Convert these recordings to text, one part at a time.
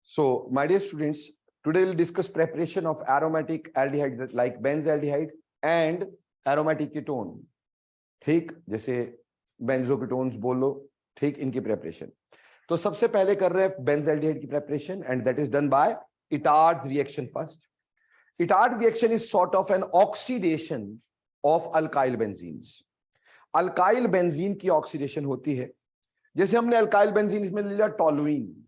So, my dear students, today we'll discuss preparation of aromatic aldehyde like benzaldehyde and aromatic ketone. ठीक, जैसे बेंजोकेटोन्स बोल लो, ठीक, इनकी preparation. तो सबसे पहले कर रहे हैं बेंजल्डिहाइड की preparation and that is done by Etard's reaction first. Etard reaction is sort of an oxidation of alkyl benzenes. Alkyl benzene की ऑक्सीडेशन होती है. जैसे हमने अल्काइल बेंजीन इसमें ले लिया टोलुइन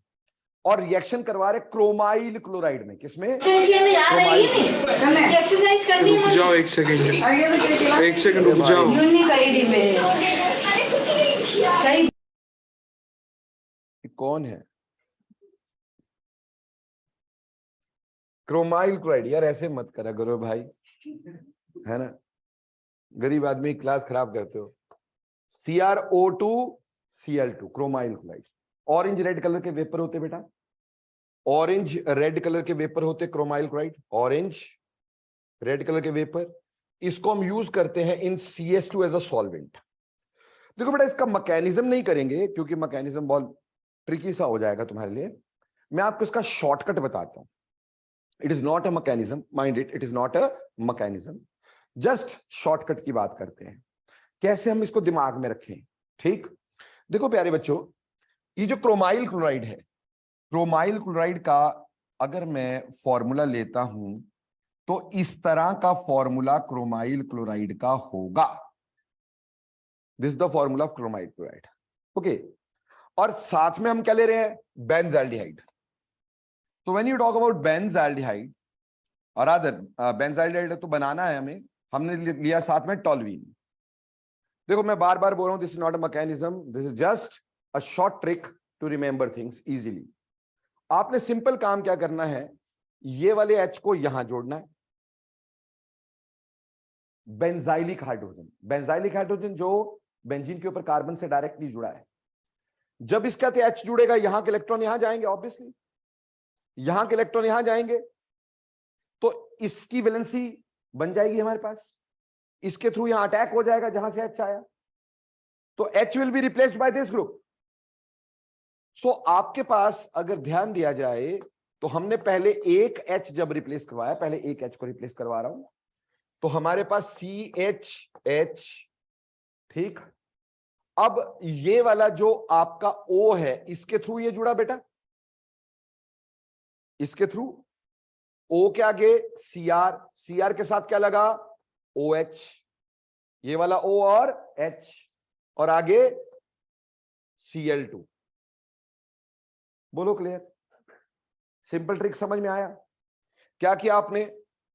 और रिएक्शन करवा रहे क्रोमाइल क्लोराइड में. किसमें? एक्सरसाइज करनी है. रुक जाओ एक सेकंड रुक जाओ. कौन है? Chromyl chloride. यार ऐसे मत करा करो भाई, है ना, गरीब आदमी क्लास खराब करते हो. CrO2 Cl2 chromyl chloride. Orange red colour के वेपर होते बेटा, ऑरेंज रेड कलर के वेपर होते chromyl chloride. Orange red colour के वेपर, इसको हम यूज करते हैं इन CS2 एज अ सॉल्वेंट. देखो बेटा, इसका मैकेनिज्म नहीं करेंगे क्योंकि मैकेनिज्म बहुत ट्रिकी सा हो जाएगा तुम्हारे लिए. मैं आपको इसका शॉर्टकट बताता हूं. It is not a mechanism, mind it is not a mechanism. Just shortcut की बात करते हैं, कैसे हम इसको दिमाग में रखें. ठीक, देखो प्यारे बच्चों, ये जो क्रोमाइल क्लोराइड है, क्रोमाइल क्लोराइड का अगर मैं फॉर्मूला लेता हूं तो इस तरह का फॉर्मूला क्रोमाइल क्लोराइड का होगा. This is the formula of chromyl chloride. Okay, और साथ में हम क्या ले रहे हैं? बेंजाल्डिहाइड. तो when you talk about benzaldehyde और अदर बेंजाल्डिहाइड तो बनाना है हमें, हमने लिया साथ में टोलुइन. देखो मैं बार बार बोल रहा हूं, this is not a mechanism, this is just a short trick to remember things easily. आपने सिंपल काम क्या करना है, ये वाले H को यहां जोड़ना है. बेंजाइलिक हाइड्रोजन, बेंजाइलिक हाइड्रोजन जो बेंजीन के ऊपर कार्बन से डायरेक्टली जुड़ा है. जब इसका H जुड़ेगा, यहां के इलेक्ट्रॉन यहां जाएंगे, ऑब्वियसली यहां के इलेक्ट्रॉन यहां जाएंगे, तो इसकी वैलेंसी बन जाएगी हमारे पास. इसके थ्रू यहां अटैक हो जाएगा जहां से H आया, तो H will be replaced by this group. So आपके पास अगर ध्यान दिया जाए तो हमने पहले एक H जब रिप्लेस करवाया, पहले एक H को रिप्लेस करवा रहा हूं, तो हमारे पास CHH. ठीक, अब ये वाला जो आपका O है, इसके थ्रू ये जुड़ा बेटा, इसके थ्रू O के आगे Cr, Cr के साथ क्या लगा? OH. ये वाला O और H, और आगे Cl2. बोलो क्लियर? सिंपल ट्रिक समझ में आया? क्या किया आपने?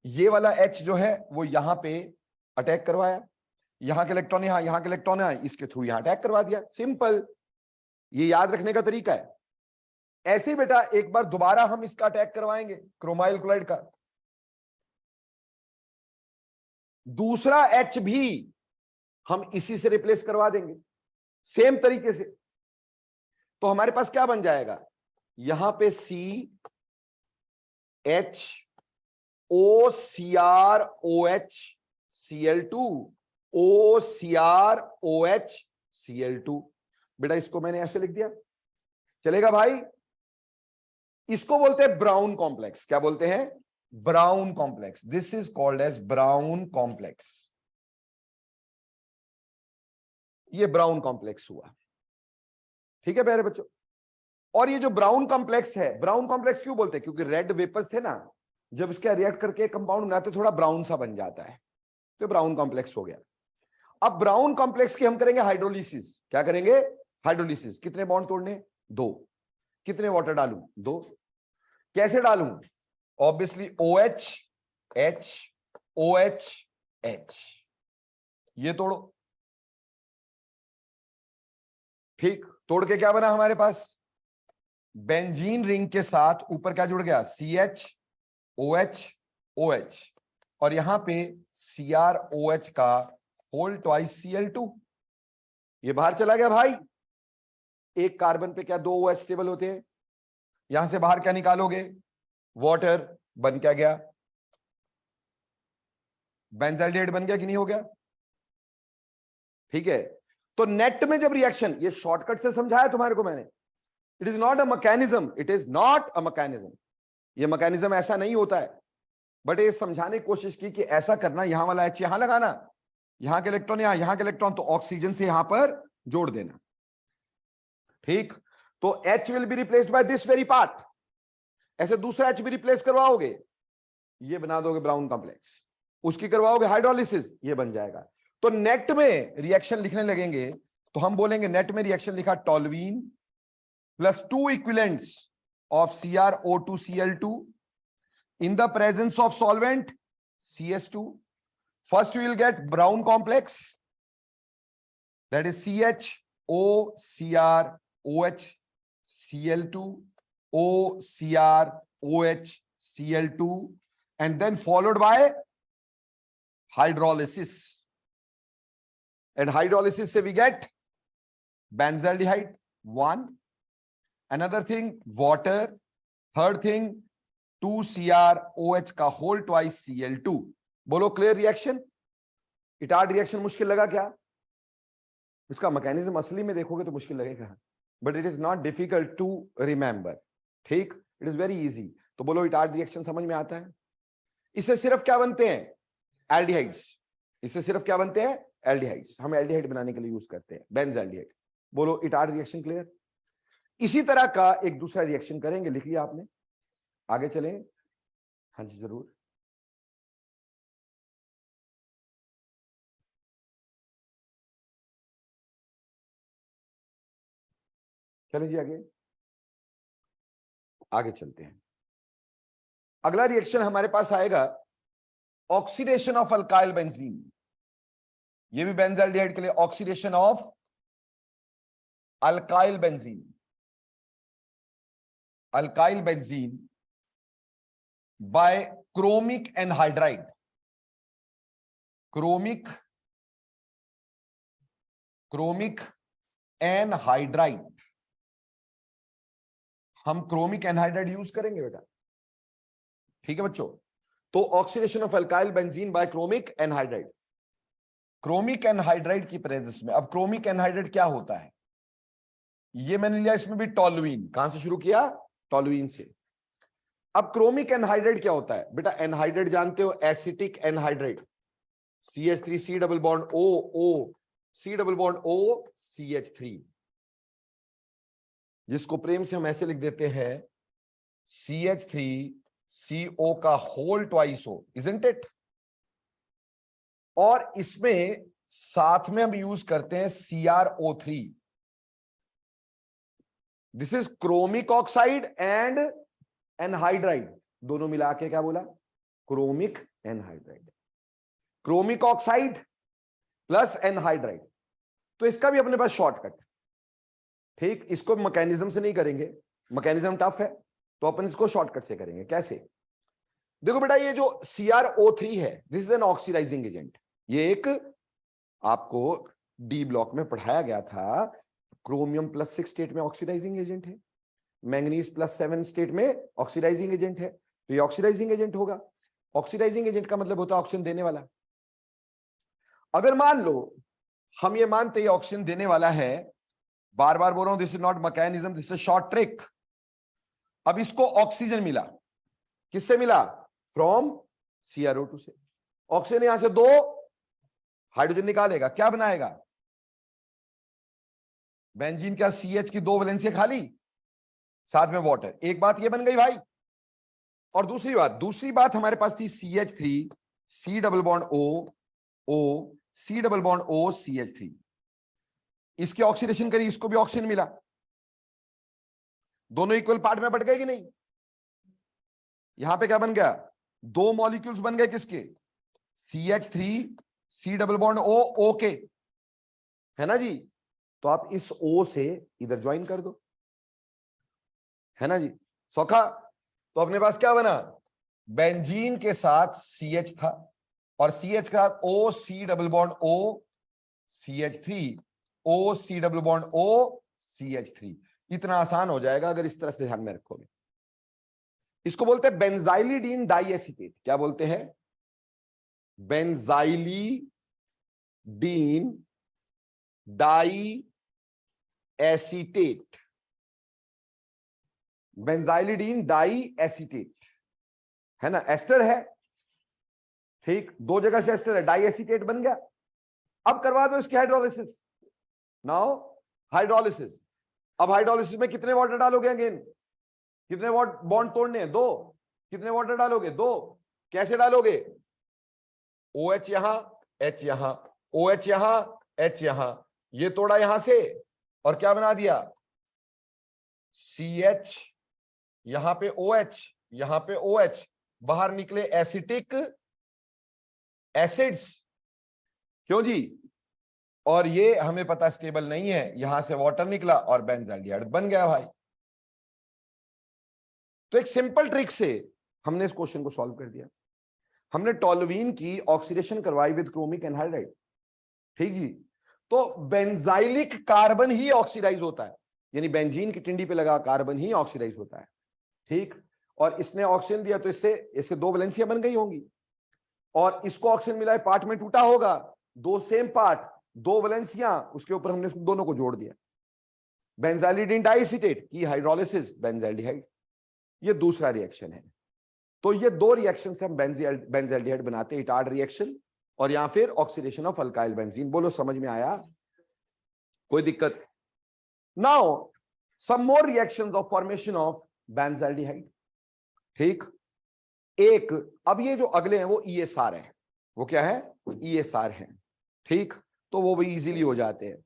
ये वाला H जो है वो यहां पे अटैक करवाया, यहां के इलेक्ट्रॉन यहां के इलेक्ट्रॉन यहां, इसके थ्रू यहां अटैक करवा दिया. सिंपल, ये याद रखने का तरीका है. ऐसे ही बेटा एक बार दोबारा हम इसका अटैक करवाएंगे, क्रोमाइल क्लोराइड का. दूसरा H भी हम इसी से रिप्लेस करवा देंगे सेम तरीके से. तो हमारे पास क्या बन जाएगा? यहां पे CH OCrOH Cl2 OCrOH Cl2. बेटा इसको मैंने ऐसे लिख दिया, चलेगा भाई? इसको बोलते हैं ब्राउन कॉम्प्लेक्स. क्या बोलते हैं? Brown complex. This is called as brown complex. ये ब्राउन कॉम्प्लेक्स हुआ. ठीक है प्यारे बच्चों, और ये जो ब्राउन कॉम्प्लेक्स है, ब्राउन कॉम्प्लेक्स क्यों बोलते हैं? क्योंकि रेड वेपर्स थे ना, जब इसके रिएक्ट करके कंपाउंड बनाते थोड़ा ब्राउन सा बन जाता है, तो ब्राउन कॉम्प्लेक्स हो गया. अब ब्राउन कॉम्प्लेक्स की हम करेंगे हाइड्रोलिसिस. क्या करेंगे? हाइड्रोलिसिस. कितने बॉन्ड तोड़ने? 2. कितने वाटर डालूं? 2. कैसे डालूं? Obviously OH H OH H. ये तोड़ो. ठीक, तोड़ के क्या बना हमारे पास? बेंजीन रिंग के साथ ऊपर क्या जुड़ गया? CH OH OH, और यहां पे CrOH का होल ट्वाइस Cl2. ये बाहर चला गया भाई. एक कार्बन पे क्या 2 OH स्टेबल होते हैं? यहां से बाहर क्या निकालोगे? वाटर. बन क्या गया? बेंजाल्डिहाइड बन गया कि नहीं हो गया? ठीक है, तो नेट में जब रिएक्शन, ये शॉर्टकट से समझाया तुम्हारे को मैंने, it is not a mechanism, it is not a mechanism. ये मैकेनिज्म ऐसा नहीं होता है, बट ये समझाने की कोशिश की कि ऐसा करना, यहां वाला एच यहां लगाना, यहां के इलेक्ट्रॉन यहां के इलेक्ट्रॉन, तो ऑक्सीजन से यहां पर जोड़ देना। ठीक, तो H will be replaced by this very part. ऐसे दूसरा H भी रिप्लेस करवाओगे, ये बना दोगे ब्राउन कॉम्प्लेक्स, उसकी करवाओगे हाइड्रोलिसिस, ये बन जाएगा। तो नेट में रिएक्शन लिखने लगेंगे तो हम बोलेंगे नेट में रिएक्शन लिखा toluene plus 2 equivalents of CrO2Cl2 in the presence of solvent CS2. First we will get brown complex, that is CHOCrOH Cl2 OCrOH Cl2, and then followed by hydrolysis, and hydrolysis se we get benzaldehyde 1, another thing water, third thing 2CrOH का whole twice Cl2। बोलो clear reaction. Etard reaction मुश्किल लगा क्या? इसका mechanism असली में देखोगे तो मुश्किल लगेगा, but it is not difficult to remember. ठीक, इट इज वेरी इजी। तो बोलो इटार्ड रिएक्शन समझ में आता है। इससे सिर्फ क्या बनते हैं? एल्डिहाइड्स। इससे सिर्फ क्या बनते हैं? एल्डिहाइड्स। हम एल्डिहाइड बनाने के लिए यूज करते हैं बेंजल्डिहाइड। बोलो इटार्ड रिएक्शन क्लियर। इसी तरह का एक दूसरा रिएक्शन करेंगे, लिख लिया आपने, आगे चलें। हाँ जी जरूर। चलें जी आगे, आगे चलते हैं। अगला रिएक्शन हमारे पास आएगा ऑक्सीडेशन ऑफ अल्काइल बेंजीन। ये भी बेंजल्डिहाइड के लिए oxidation of alkyl benzene. Alkyl benzene by chromic anhydride. Chromic anhydride. हम क्रोमिक एनहाइड्राइड यूज करेंगे बेटा, ठीक है बच्चों। तो oxidation of alkyl benzene by chromic anhydride. Chromic anhydride की प्रेजेंस में, अब क्रोमिक एनहाइड्राइड क्या होता है? ये मैंने लिया, इसमें भी टोल्यूइन। कहां से शुरू किया? टोल्यूइन से। अब क्रोमिक एनहाइड्राइड क्या होता है बेटा? एनहाइड्राइड जानते हो, acetic anhydride, CH3 C double bond O C double bond O CH3, जिसको प्रेम से हम ऐसे लिख देते हैं CH3CO का whole twice O, isn't it? और इसमें साथ में हम यूज करते हैं CrO3। This is chromic oxide and anhydride, दोनों मिला के क्या बोला? Chromic anhydride. Chromic oxide plus anhydride. तो इसका भी अपने पास शॉर्टकट, ठीक। इसको मैकेनिज्म से नहीं करेंगे, मैकेनिज्म टफ है, तो अपन इसको शॉर्टकट से करेंगे। कैसे? देखो बेटा, ये जो CrO3 है, this is an oxidizing agent. ये एक आपको डी ब्लॉक में पढ़ाया गया था, क्रोमियम +6 स्टेट में ऑक्सीडाइजिंग एजेंट है, मैंगनीज +7 स्टेट में ऑक्सीडाइजिंग एजेंट है। तो ये ऑक्सीडाइजिंग एजेंट होगा। ऑक्सीडाइजिंग एजेंट का मतलब होता है ऑक्सीजन देने वाला। अगर मान लो हम ये मानते हैं ऑक्सीजन देने वाला है, बार बार बोल रहा हूं, this is not mechanism, this is short trick. अब इसको ऑक्सीजन मिला, किससे मिला? फ्रॉम CrO2 से। ऑक्सीजन यहां से 2 हाइड्रोजन निकालेगा, क्या बनाएगा? बेंजीन का CH की 2 वैलेंसियां खाली, साथ में वाटर। एक बात ये बन गई भाई। और दूसरी बात हमारे पास थी CH3 C double bond O C double bond O CH3। इसकी ऑक्सीडेशन करी, इसको भी ऑक्सीजन मिला, दोनों इक्वल पार्ट में बट गए कि नहीं? यहां पे क्या बन गया? 2 मॉलिक्यूल्स बन गए, किसके? CH3 C double bond O के, है ना जी। तो आप इस O से इधर ज्वाइन कर दो, है ना जी, सौखा। तो अपने पास क्या बना? बेंजीन के साथ CH था, और CH का O C double bond O CH3 O C double bond O CH3। इतना आसान हो जाएगा अगर इस तरह से ध्यान में रखोगे। इसको बोलते हैं बेंजाइलिडीन डाइएसिटेट। क्या बोलते हैं? बेंजाइलिडीन डाई एसीटेट। बेंजाइलिडीन डाई एसीटेट, है ना, एस्टर है, ठीक, दो जगह से एस्टर है, डाई एसीटेट बन गया। अब करवा दो इसकी हाइड्रोलिसिस। नाउ हाइड्रोलिसिस, अब हाइड्रोलिसिस में कितने वाटर डालोगे अगेन, कितने वाट बॉन्ड तोड़ने हैं, दो, कितने वाटर डालोगे, दो, कैसे डालोगे, OH यहां, H यहां, OH यहां, H यहां, ये तोड़ा यहां से और क्या बना दिया, CH, यहां पे OH, यहां पे OH, बाहर निकले एसिटिक एसिड्स, क्यों जी, और ये हमें पता स्टेबल नहीं है, यहां से वाटर निकला और बेंजाल्डिहाइड बन गया भाई। तो एक सिंपल ट्रिक से हमने इस क्वेश्चन को सॉल्व कर दिया। हमने टोल्यूइन की ऑक्सीडेशन करवाई विद क्रोमिक एनहाइड्राइड, ठीक जी। तो बेंजाइलिक कार्बन ही ऑक्सीडाइज होता है, यानी बेंजीन की टिंडी पे लगा कार्बन ही ऑक्सीडाइज होता है, ठीक। और इसने ऑक्सीजन दिया तो इससे दो वैलेंसियां बन गई होंगी, और इसको ऑक्सीजन मिला है, पार्ट में टूटा होगा, दो सेम पार्ट, दो वैलेंसियां, उसके ऊपर हमने दोनों को जोड़ दिया। बेंजाइलिडीन डाइएसिटेट की हाइड्रोलिसिस बेंजाल्डिहाइड, ये दूसरा रिएक्शन है। तो ये दो रिएक्शन से हम बेंजाल्डिहाइड बनाते हैं, इटार्ड रिएक्शन और यहां फिर ऑक्सीडेशन ऑफ अल्काइल बेंजीन। बोलो समझ में आया, कोई दिक्कत? Now some more reactions of formation of benzaldehyde, ठीक। एक, अब ये जो अगले हैं वो ESR है, वो क्या है, ESR है, ठीक। तो वो भी इजीली हो जाते हैं,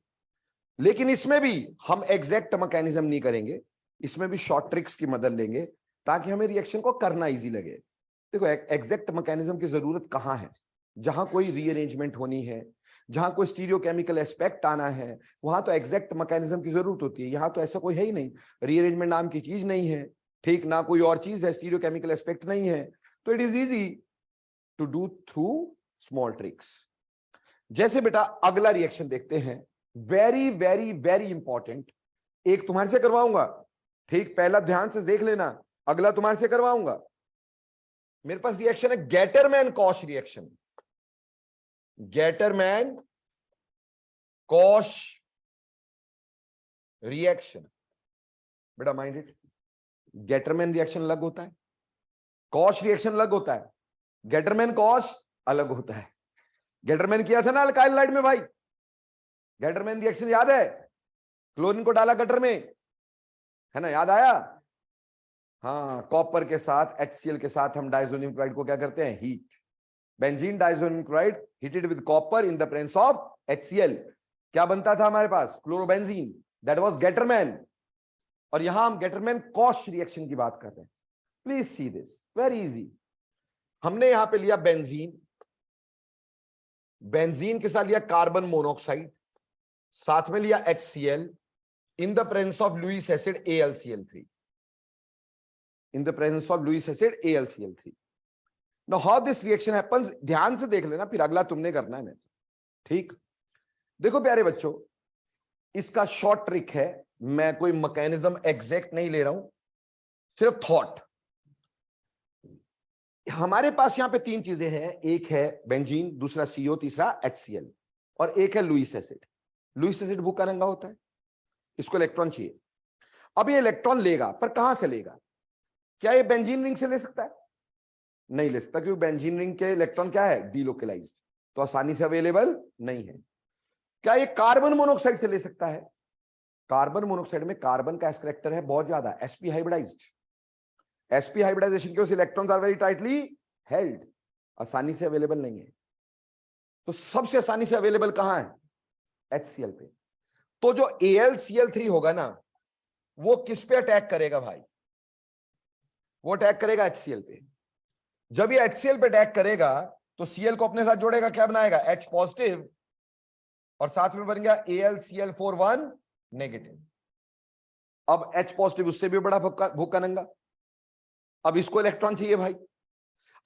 लेकिन इसमें भी हम एग्जैक्ट मैकेनिज्म नहीं करेंगे, इसमें भी शॉर्ट ट्रिक्स की मदद लेंगे ताकि हमें रिएक्शन को करना इजी लगे। देखो एग्जैक्ट मैकेनिज्म की जरूरत कहां है, जहां कोई रीअरेंजमेंट होनी है, जहां कोई स्टीरियोकेमिकल एस्पेक्ट आना है, वहां तो एग्जैक्ट मैकेनिज्म की जरूरत होती है। यहां तो ऐसा कोई है ही नहीं, रीअरेंजमेंट नाम की चीज नहीं है, ठीक, ना कोई और चीज है, स्टीरियोकेमिकल एस्पेक्ट नहीं है, तो it is easy to do through small tricks. जैसे बेटा अगला रिएक्शन देखते हैं, वेरी वेरी वेरी इंपॉर्टेंट, एक तुम्हारे से करवाऊंगा, ठीक, पहला ध्यान से देख लेना, अगला तुम्हारे से करवाऊंगा। मेरे पास रिएक्शन है Gattermann cosh reaction, Gattermann cosh reaction, बेटा माइंड इट, गेटरमैन रिएक्शन अलग होता है, कॉश रिएक्शन अलग होता है, गेटरमैन कॉश अलग होता है। गेटरमैन किया था ना अल्काइल लाइड में भाई, गेटरमैन रिएक्शन याद है, क्लोरीन को डाला गटर में, है ना, याद आया, हाँ, कॉपर के साथ HCl के साथ हम डाइसोनियम क्लोराइड को क्या करते हैं, heat, benzene diazonium chloride heated with copper in the presence of HCl, क्या बनता था हमारे पास, क्लोरोबेंजीन, दैट वाज गेटरमैन। और यहां हम गेटरमैन कॉश रिएक्शन की बात कर रहे हैं। Please see this, very easy. हमने यहां पे लिया बेंजीन, बेंजीन के साथ लिया कार्बन मोनोऑक्साइड, साथ में लिया HCl in the presence of Lewis acid AlCl3, in the presence of Lewis acid AlCl3. Now how this reaction happens, ध्यान से देख लेना, फिर अगला तुमने करना है मेरे, ठीक। देखो प्यारे बच्चों, इसका शॉर्ट ट्रिक है, मैं कोई मैकेनिज्म एग्जैक्ट नहीं ले रहा हूं, सिर्फ थॉट। हमारे पास यहां पे तीन चीजें हैं, एक है बेंजीन, दूसरा CO, तीसरा HCl, और एक है लुईस एसिड। लुईस एसिड भूखा नंगा होता है, इसको इलेक्ट्रॉन चाहिए। अब ये इलेक्ट्रॉन लेगा, पर कहां से लेगा, क्या ये बेंजीन रिंग से ले सकता है, नहीं ले सकता, क्योंकि बेंजीन रिंग के इलेक्ट्रॉन क्या है, डीलोकलाइज्ड, तो आसानी से अवेलेबल नहीं है। क्या ये कार्बन मोनोऑक्साइड से ले सकता है, कार्बन मोनोऑक्साइड में कार्बन का एस कैरेक्टर है बहुत ज्यादा, sp हाइब्रिडाइज्ड, sp हाइब्रिडाइजेशन की वजह से electrons are very tightly held, आसानी से अवेलेबल नहीं है। तो सबसे आसानी से अवेलेबल कहां है, HCl पे। तो जो AlCl3 होगा ना, वो किस पे अटैक करेगा भाई, वो अटैक करेगा HCl पे। जब ये HCl पे अटैक करेगा तो Cl को अपने साथ जोड़ेगा, क्या बनाएगा, H पॉजिटिव, और साथ में बन गया AlCl4 नेगेटिव। अब H पॉजिटिव उससे भी बड़ा भूखा नंगा, अब इसको इलेक्ट्रॉन चाहिए भाई,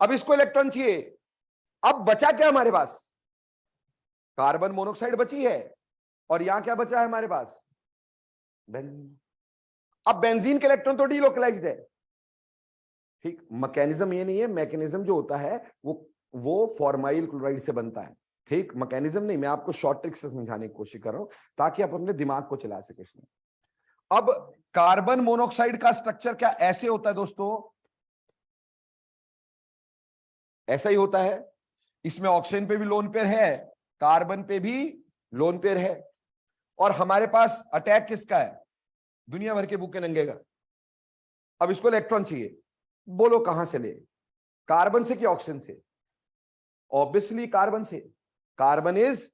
अब इसको इलेक्ट्रॉन चाहिए। अब बचा क्या हमारे पास, कार्बन मोनोऑक्साइड बची है, और यहां क्या बचा है हमारे पास, बेंजीन। अब बेंजीन के इलेक्ट्रॉन तो डीलोकलाइज्ड है, ठीक। मैकेनिज्म ये नहीं है, मैकेनिज्म जो होता है वो फॉर्माइल क्लोराइड से बनता है, ठीक, मैकेनिज्म नहीं, मैं आपको शॉर्ट ट्रिक से समझाने की कोशिश कर रहा हूं ताकि आप अपने दिमाग को चला सके इसमें। अब कार्बन मोनोऑक्साइड का स्ट्रक्चर क्या ऐसे होता है दोस्तों? ऐसा ही होता है। इसमें ऑक्सीजन पे भी लोन पेयर है, कार्बन पे भी लोन पेयर है, और हमारे पास अटैक किसका है? दुनिया भर के भूखे नंगे का। अब इसको इलेक्ट्रॉन चाहिए, बोलो कहां से ले? कार्बन से कि ऑक्सीजन से? ऑब्वियसली कार्बन से। Carbon is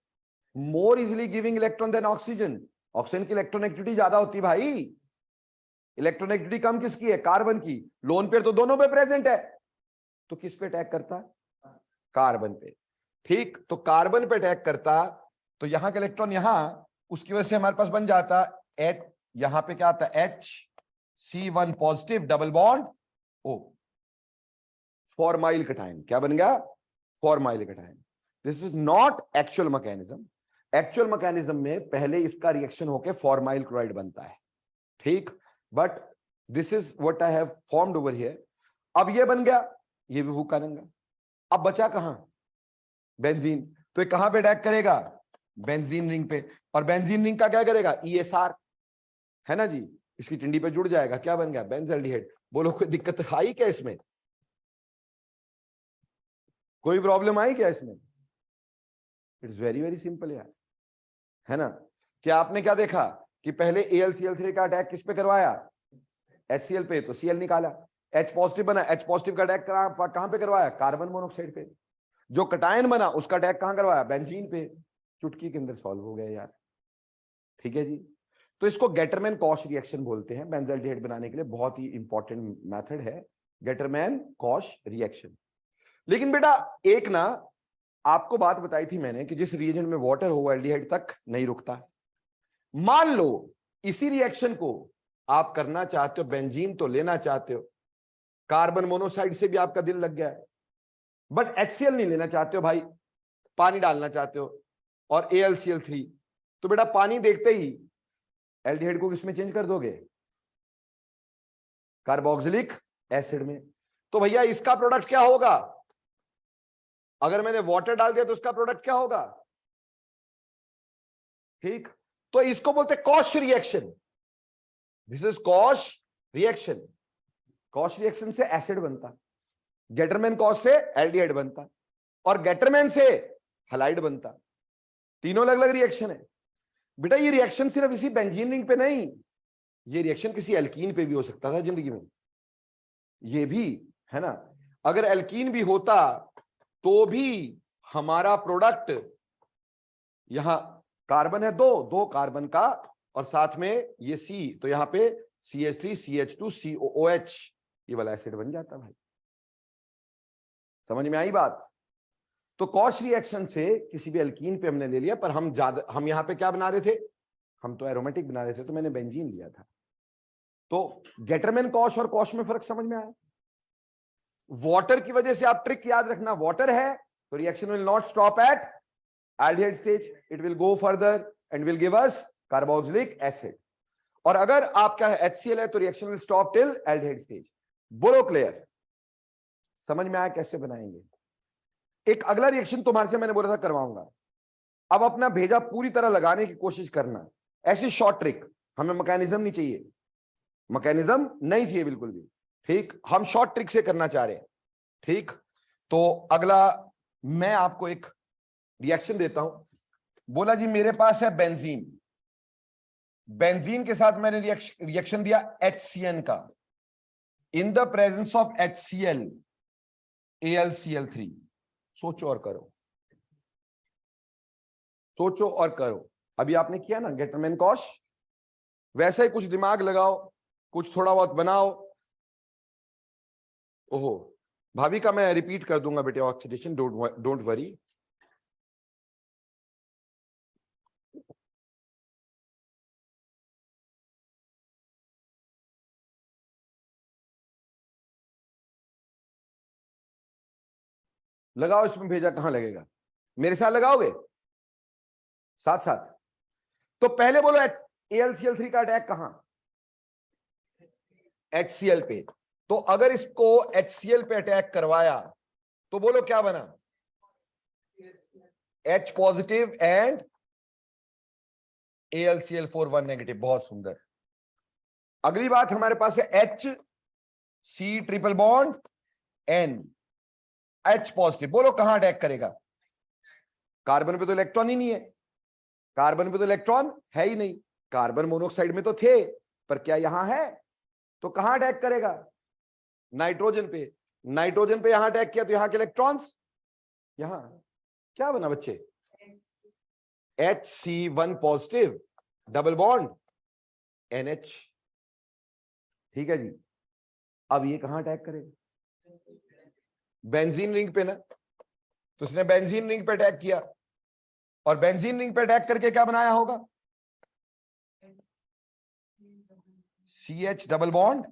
more easily giving electron than oxygen. Oxygen की इलेक्ट्रोनेगेटिविटी ज्यादा होती है भाई, इलेक्ट्रोनेगेटिविटी कम किसकी है? कार्बन की। लोन पेयर तो दोनों पे प्रेजेंट है, तो किस पे अटैक करता? कार्बन पे। ठीक, तो कार्बन पे अटैक करता तो यहां का इलेक्ट्रॉन यहां, उसकी वजह से हमारे पास बन जाता एच, यहां पे क्या आता है? HC1 positive double bond O, formyl cation. क्या बन गया? Formyl cation. This is not actual mechanism. Actual mechanism में पहले इसका रिएक्शन होकर फॉर्माइल क्लोराइड बनता है, ठीक, but this is what I have formed over here. अब ये बन गया, ये भी भूखा नंगा। अब बचा कहां? बेंजीन। तो ये कहां पे अटैक करेगा? बेंजीन रिंग पे। और बेंजीन रिंग का क्या करेगा? ESR, है ना जी, इसकी टिंडी पे जुड़ जाएगा। क्या बन गया? बेंजल्डिहाइड। बोलो कोई दिक्कत आई क्या इसमें? कोई प्रॉब्लम आई क्या इसमें? इट्स वेरी वेरी सिंपल यार, है ना। क्या आपने क्या देखा कि पहले AlCl3 का अटैक किस पे करवाया? HCl पे, तो Cl निकाला, H पॉजिटिव बना। H पॉजिटिव का अटैक कहां पे करवाया? कार्बन मोनोऑक्साइड पे। जो कटायन बना उसका अटैक कहां करवाया? बेंजीन पे। चुटकी के अंदर सॉल्व हो गया यार, ठीक है जी। तो इसको गेटरमैन कॉश रिएक्शन बोलते हैं बेंजल्डिहाइड बनाने के लिए। बहुत ही इंपॉर्टेंट मेथड है गेटरमैन कॉश रिएक्शन। लेकिन बेटा एक ना आपको बात बताई थी मैंने कि जिस रिएजेंट में वाटर हो एल्डिहाइड तक नहीं रुकता। मान लो इसी रिएक्शन को आप करना चाहते हो, बेंजीन तो लेना चाहते हो, कार्बन मोनोऑक्साइड से भी आपका दिल लग गया है, बट HCl नहीं लेना चाहते हो भाई, पानी डालना चाहते हो, और AlCl3। तो बेटा पानी देखते ही एल्डिहाइड को किसमें चेंज कर दोगे? कार्बोक्सिलिक एसिड में। तो भैया इसका प्रोडक्ट क्या होगा? अगर मैंने वाटर डाल दिया तो उसका प्रोडक्ट क्या होगा? ठीक, तो इसको बोलते cosh reaction. This is cosh reaction. Cosh reaction से एसिड बनता, गेटरमैन कॉश से एल्डिहाइड बनता, और गेटरमैन से हैलाइड बनता। तीनों अलग अलग रिएक्शन है बेटा। ये रिएक्शन सिर्फ इसी बेंजीन रिंग पे नहीं, ये रिएक्शन किसी एल्कीन पे भी हो सकता था जिंदगी में, ये भी, है ना। अगर एल्कीन भी होता तो भी हमारा प्रोडक्ट, यहां कार्बन है दो कार्बन का, और साथ में ये C, तो यहां पे CH3 CH2 COOH, ये वाला एसिड बन जाता भाई। समझ में आई बात? तो कॉश रिएक्शन से किसी भी एल्कीन पे हमने ले लिया, पर हम यहां पे क्या बना रहे थे? हम तो एरोमेटिक बना रहे थे, तो मैंने बेंजीन लिया था। तो गेटरमैन कॉश और कॉश में फर्क समझ में आया? वाटर की वजह से आप ट्रिक याद रखना, वाटर है तो reaction will not stop at aldehyde stage, it will go further and will give us carboxylic acid. और अगर आपका HCl है तो reaction will stop till aldehyde stage. बोलो क्लियर? समझ में आया कैसे बनाएंगे? एक अगला रिएक्शन तुम्हारे से मैंने बोला था करवाऊंगा। अब अपना भेजा पूरी तरह लगाने की कोशिश करना। ऐसी शॉर्ट ट्रिक, हमें मैकेनिज्म नहीं चाहिए, मैकेनिज्म नहीं चाहिए बिल्कुल भी, ठीक, हम शॉर्ट ट्रिक से करना चाह रहे हैं, ठीक। तो अगला मैं आपको एक रिएक्शन देता हूं। बोला जी मेरे पास है बेंजीन, बेंजीन के साथ मैंने रिएक्शन दिया HCN का, इन the presence of HCl AlCl3। सोचो और करो, सोचो और करो। अभी आपने किया ना गेटरमैन कॉश, वैसे ही कुछ दिमाग लगाओ, कुछ थोड़ा बहुत बनाओ। ओहो, भाभी का मैं रिपीट कर दूंगा बेटे ऑक्सीडेशन, डोंट वरी। लगाओ, इसमें भेजा कहां लगेगा? मेरे साथ लगाओगे साथ साथ? तो पहले बोलो AlCl3 का अटैक कहां? HCl पे। तो अगर इसको HCl पे अटैक करवाया तो बोलो क्या बना? H positive and AlCl4 1 negative. बहुत सुंदर। अगली बात हमारे पास है H C triple bond N, H positive. बोलो कहां अटैक करेगा? कार्बन पे तो इलेक्ट्रॉन ही नहीं है, कार्बन पे तो इलेक्ट्रॉन है ही नहीं, कार्बन मोनोऑक्साइड में तो थे, पर क्या यहां है? तो कहां अटैक करेगा? नाइट्रोजन पे। नाइट्रोजन पे यहां अटैक किया तो यहां के इलेक्ट्रॉन्स यहां, क्या बना बच्चे? HC1 positive double bond NH। ठीक है जी। अब ये कहां अटैक करेगा? बेंजीन रिंग पे ना, तो उसने बेंजीन रिंग पे अटैक किया, और बेंजीन रिंग पे अटैक करके क्या बनाया होगा? CH double bond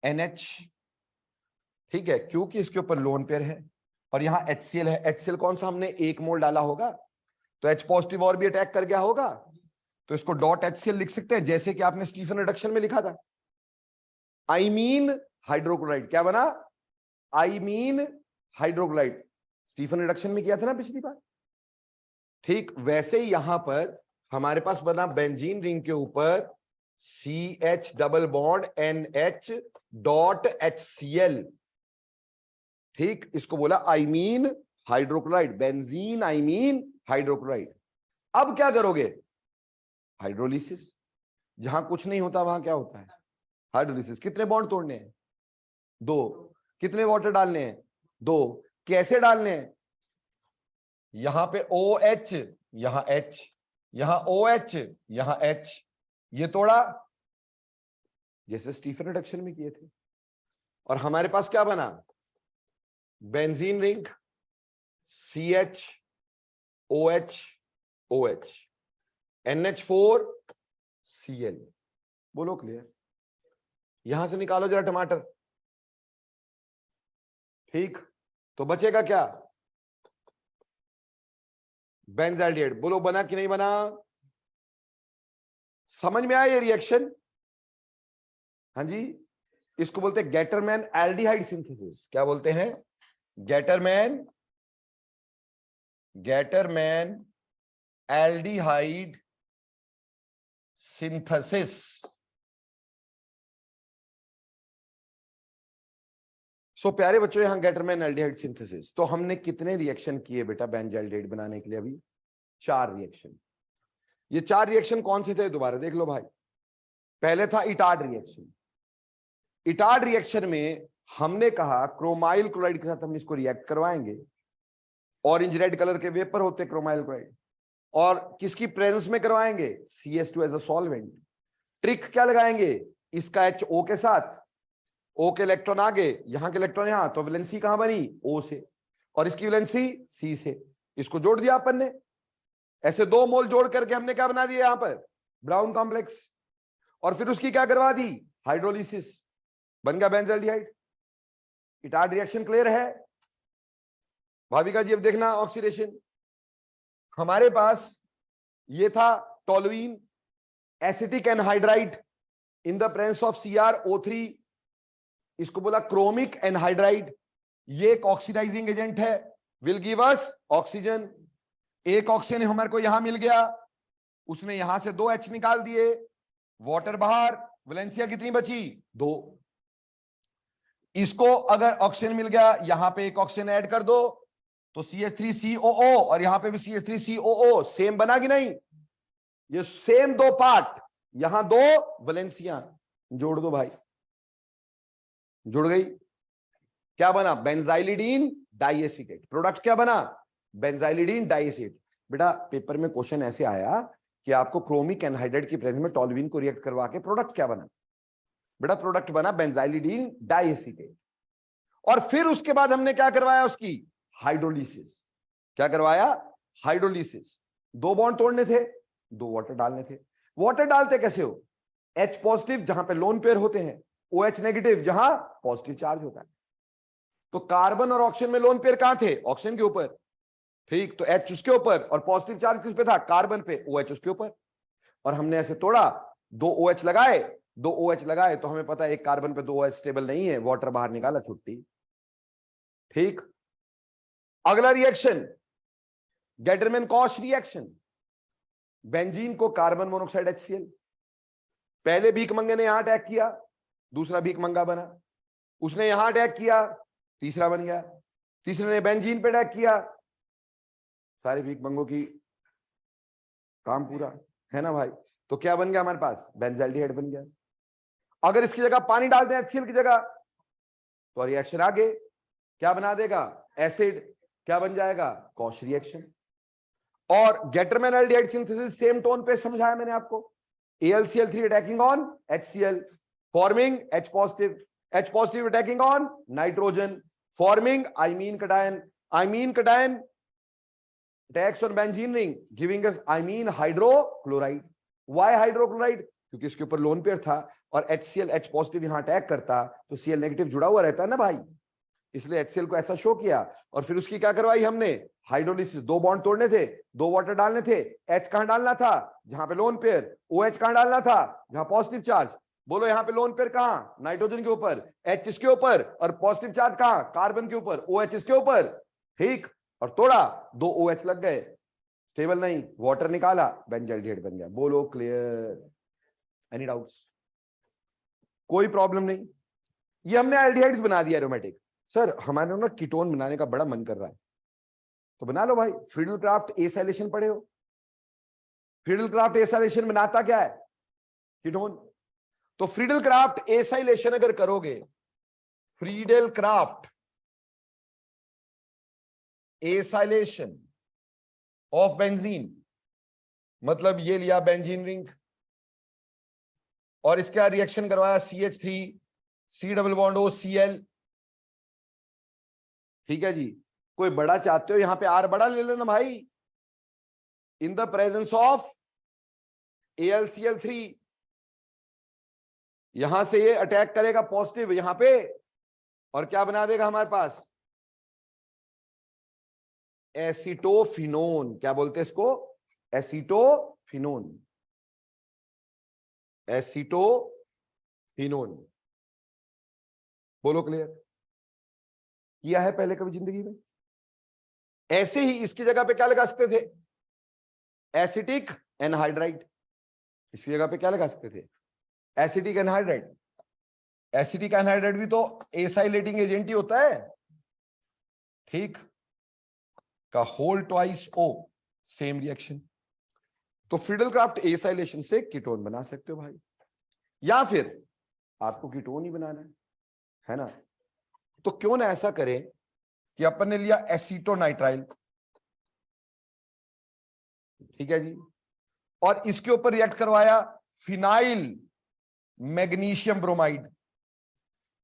NH। ठीक है, क्योंकि इसके ऊपर लोन पेयर है और यहां HCl है। HCl कौन सा? हमने 1 मोल डाला होगा, तो H पॉजिटिव और भी अटैक कर गया होगा, तो इसको डॉट HCl लिख सकते हैं, जैसे कि आपने स्टीफन रिडक्शन में लिखा था, आइमीन हाइड्रोक्लोराइड। क्या बना? आइमीन हाइड्रोक्लोराइड। स्टीफन रिडक्शन में किया था ना पिछली बार। ठीक वैसे ही यहां पर हमारे पास बना बेंजीन रिंग के ऊपर CH double bond NH dot HCl। ठीक, इसको बोला आइमीन हाइड्रोक्लोराइड, बेंजीन आइमीन हाइड्रोक्लोराइड। अब क्या करोगे? हाइड्रोलिसिस। जहां कुछ नहीं होता वहां क्या होता है? हाइड्रोलिसिस। कितने बॉन्ड तोड़ने हैं? 2। कितने वाटर डालने हैं? 2। कैसे डालने हैं? यहां पे OH, यहां H, यहां OH, यहां H, ये तोड़ा जैसे स्टीफन रिडक्शन में किए थे, और हमारे पास क्या बना? Benzene ring CH OH OH NH4 Cl। बोलो क्लियर? यहां से निकालो जरा टमाटर। ठीक, तो बचेगा क्या? बेंजाल्डिहाइड। बोलो बना कि नहीं बना? समझ में आया ये रिएक्शन? हाँ जी, इसको बोलते हैं गेटरमैन एल्डिहाइड सिंथेसिस। क्या बोलते हैं? Gattermann aldehyde synthesis. सो प्यारे बच्चों, यहां गेटरमैन एल्डिहाइड सिंथेसिस। तो हमने कितने रिएक्शन किए बेटा बेंजाल्डिहाइड बनाने के लिए? अभी 4 रिएक्शन। ये 4 रिएक्शन कौन से थे? दोबारा देख लो भाई। पहले था इटार्ड रिएक्शन। इटार्ड रिएक्शन में हमने कहा क्रोमाइल क्लोराइड के साथ हम इसको रिएक्ट करवाएंगे। ऑरेंज रेड कलर के वेपर होते क्रोमाइल क्लोराइड, और किसकी प्रेजेंस में करवाएंगे? CS2 as a solvent. Trick क्या लगाएंगे? इसका H O के साथ, O के इलेक्ट्रॉन आगे, यहां के इलेक्ट्रॉन यहां, तो वैलेंसी कहां बनी? O से, और इसकी वैलेंसी C से। इसको जोड़ दिया अपन ने, ऐसे 2 मोल जोड़ करके हमने क्या बना दिया? यहां पर ब्राउन कॉम्प्लेक्स, और फिर उसकी क्या करवा दी? हाइड्रोलिसिस, बन गया बेंजाल्डिहाइड। इटार्ड रिएक्शन क्लियर है? भाविका जी अब देखना ऑक्सीडेशन। हमारे पास ये था toluene acetic anhydride in the presence of CrO3, इसको बोला क्रोमिक एनहाइड्राइड। ये एक ऑक्सीडाइजिंग एजेंट है, विल गिव अस ऑक्सीजन। एक ऑक्सीजन हमारे को यहां मिल गया, उसने यहां से 2 H निकाल दिए, वाटर बाहर, वैलेंसिया कितनी बची? 2। इसको अगर ऑक्सीजन मिल गया, यहां पे एक ऑक्सीजन ऐड कर दो, तो CH3COO, और यहां पे भी CH3COO, सेम बना कि नहीं? ये सेम 2 पार्ट, यहां 2 वैलेंसिया, जोड़ दो भाई। जुड़ गई? क्या बना? बेंजाइलिडीन डाइएसिटेट। प्रोडक्ट क्या बना? बेंजाइलिडीन डाइएसिटेट। बेटा पेपर में क्वेश्चन ऐसे आया कि आपको क्रोमिक एनहाइड्राइड की प्रेजेंस में टोलुइन को रिएक्ट करवा के प्रोडक्ट क्या बना? बेटा प्रोडक्ट बना बेंजाइलिडीन डाइएसिटेट। और फिर उसके बाद हमने क्या करवाया? उसकी हाइड्रोलिसिस। क्या करवाया? हाइड्रोलिसिस। 2 बॉन्ड तोड़ने थे, 2 वाटर डालने थे। वाटर डालते कैसे हो? H पॉजिटिव जहां पे लोन पेयर होते हैं, OH नेगेटिव जहां पॉजिटिव चार्ज होता है। तो कार्बन और ऑक्सीजन में लोन पेयर कहां थे? ऑक्सीजन के ऊपर। ठीक, तो H उसके ऊपर, और पॉजिटिव चार्ज किस पे था? कार्बन पे। OH उसके ऊपर, और हमने ऐसे तोड़ा, 2 OH लगाए, 2 OH लगाए, तो हमें पता है एक कार्बन पे 2 OH स्टेबल नहीं है, वाटर बाहर निकाला, छुट्टी। ठीक, अगला reaction Gattermann cosh reaction. Benzene को कार्बन मोनोऑक्साइड HCl, पहले भीखमंगे ने यहां अटैक किया, दूसरा भीखमंगा बना, उसने यहां अटैक किया, तीसरा बन गया, तीसरे ने बेंजीन पे अटैक किया, सारे भीखमंगों की काम पूरा, है ना भाई। तो क्या बन गया हमारे पास, बेंजाल्डिहाइड बन गया। अगर इसकी जगह पानी डाल दें HCl की जगह, तो रिएक्शन आगे क्या बना देगा, एसिड, क्या बन जाएगा, कॉश रिएक्शन। और Gattermann aldehyde synthesis same tone पे समझाया मैंने आपको, AlCl3 attacking on HCl forming H positive, H positive attacking on nitrogen forming imine cation, imine cation attacks on benzene ring giving us imine hydrochloride. Why hydrochloride? क्योंकि इसके ऊपर lone pair था और HCl H positive यहां attack करता तो Cl negative जुड़ा हुआ रहता है ना भाई, इसलिए HCl को ऐसा शो किया। और फिर उसकी क्या करवाई हमने, हाइड्रोलिसिस, 2 बॉन्ड तोड़ने थे, 2 वाटर डालने थे, H कहां डालना था, जहां पे लोन पेयर, OH कहां डालना था, जहां पॉजिटिव चार्ज। बोलो यहाँ पे लोन पेयर कहां, नाइट्रोजन के ऊपर, H इसके ऊपर, और पॉजिटिव चार्ज कहां, कार्बन के ऊपर, OH इसके ऊपर, ठीक। और तोड़ा, 2 OH लग गए, स्टेबल नहीं, वाटर निकाला, बेंजाल्डिहाइड बन गया। बोलो क्लियर, एनी डाउट्स, कोई प्रॉब्लम नहीं। ये हमने एल्डिहाइड्स बना दिया एरोमेटिक। सर हमारे ना कीटोन बनाने का बड़ा मन कर रहा है, तो बना लो भाई। फ्रीडल क्राफ्ट एसाइलेशन पढ़े हो, फ्रीडल क्राफ्ट एसाइलेशन बनाता क्या है, कीटोन। तो फ्रीडल क्राफ्ट एसाइलेशन अगर करोगे, Friedel Crafts acylation of benzene, मतलब ये लिया बेंजीन रिंग और इसका रिएक्शन करवाया CH3 C double bond O Cl, ठीक है जी। कोई बड़ा चाहते हो, यहां पे R बड़ा ले लेना भाई, इन द प्रेजेंस ऑफ AlCl3, यहां से ये अटैक करेगा पॉजिटिव यहां पे, और क्या बना देगा हमारे पास, एसीटोफिनोन। क्या बोलते हैं इसको, एसीटोफिनोन, एसीटोफिनोन। बोलो क्लियर, किया है पहले कभी जिंदगी में। ऐसे ही इसकी जगह पे क्या लगा सकते थे, एसिटिक एनहाइड्राइड, इसकी जगह पे क्या लगा सकते थे, एसिटिक एनहाइड्राइड। एसिटिक एनहाइड्राइड भी तो एसाइलेटिंग एजेंट ही होता है, ठीक, का whole twice O, same reaction. तो फ्रीडल क्राफ्ट एसाइलेशन से कीटोन बना सकते हो भाई, या फिर आपको कीटोन ही बनाना है ना, तो क्यों ना ऐसा करें कि अपन ने लिया एसीटोनाइट्राइल, ठीक है जी, और इसके ऊपर रिएक्ट करवाया फिनाइल मैग्नीशियम ब्रोमाइड।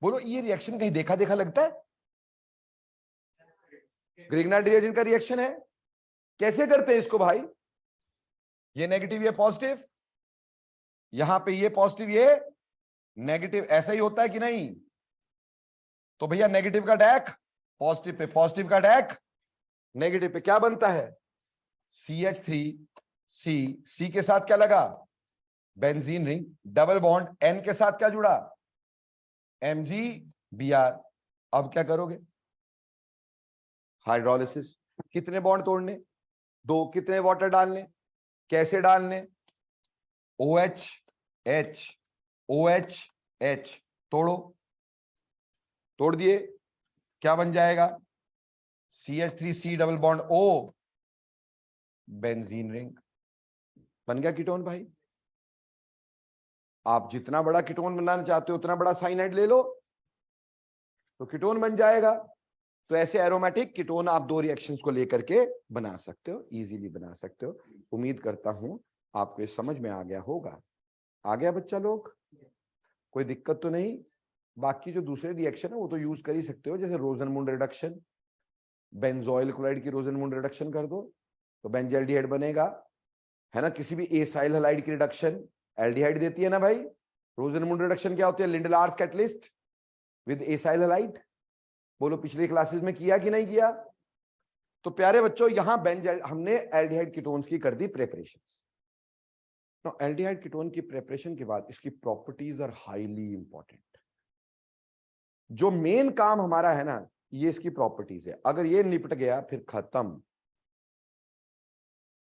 बोलो ये रिएक्शन कहीं देखा देखा लगता है, ग्रिग्नार्ड रिएजेंट का रिएक्शन है। कैसे करते हैं इसको भाई, ये नेगेटिव ये पॉजिटिव, यहां पे ये पॉजिटिव ये नेगेटिव, ऐसा ही होता है कि नहीं। तो भैया नेगेटिव का अटैक पॉजिटिव पे, पॉजिटिव का अटैक नेगेटिव पे, क्या बनता है, CH3C, C के साथ क्या लगा, benzene ring, double bond, N के साथ क्या जुड़ा, MgBr। अब क्या करोगे, हाइड्रोलिसिस, कितने बॉन्ड तोड़ने, 2, कितने वाटर डालने, कैसे डालने, OH H OH H, तोड़ो, तोड़ दिए, क्या बन जाएगा, CH3C double bond O, benzene ring, बन गया कीटोन भाई। आप जितना बड़ा कीटोन बनाना चाहते हो उतना बड़ा साइनाइड ले लो तो कीटोन बन जाएगा। तो ऐसे एरोमेटिक कीटोन आप 2 रिएक्शंस को लेकर के बना सकते हो, इजीली बना सकते हो। उम्मीद करता हूं आपको समझ में आ गया होगा। आ गया बच्चा लोग, कोई दिक्कत तो नहीं। बाकी जो दूसरे रिएक्शन है वो तो यूज कर ही सकते हो, जैसे रोजनमुंड रिडक्शन, बेंजोइल क्लोराइड की रोजनमुंड रिडक्शन कर दो तो बेंजाल्डिहाइड बनेगा, है ना। किसी भी एसाइल हैलाइड की रिडक्शन एल्डिहाइड देती है ना भाई। रोजनमुंड रिडक्शन क्या होती है, Lindlar's catalyst with acyl halide. बोलो पिछली क्लासेस में किया कि नहीं किया। तो प्यारे बच्चों यहां हमने एल्डिहाइड कीटोन्स की कर दी प्रिपरेशंस। तो एल्डिहाइड कीटोन की प्रिपरेशन के बाद इसकी प्रॉपर्टीज आर हाईली इंपॉर्टेंट। जो मेन काम हमारा है ना, ये इसकी प्रॉपर्टीज है। अगर ये निपट गया फिर खत्म।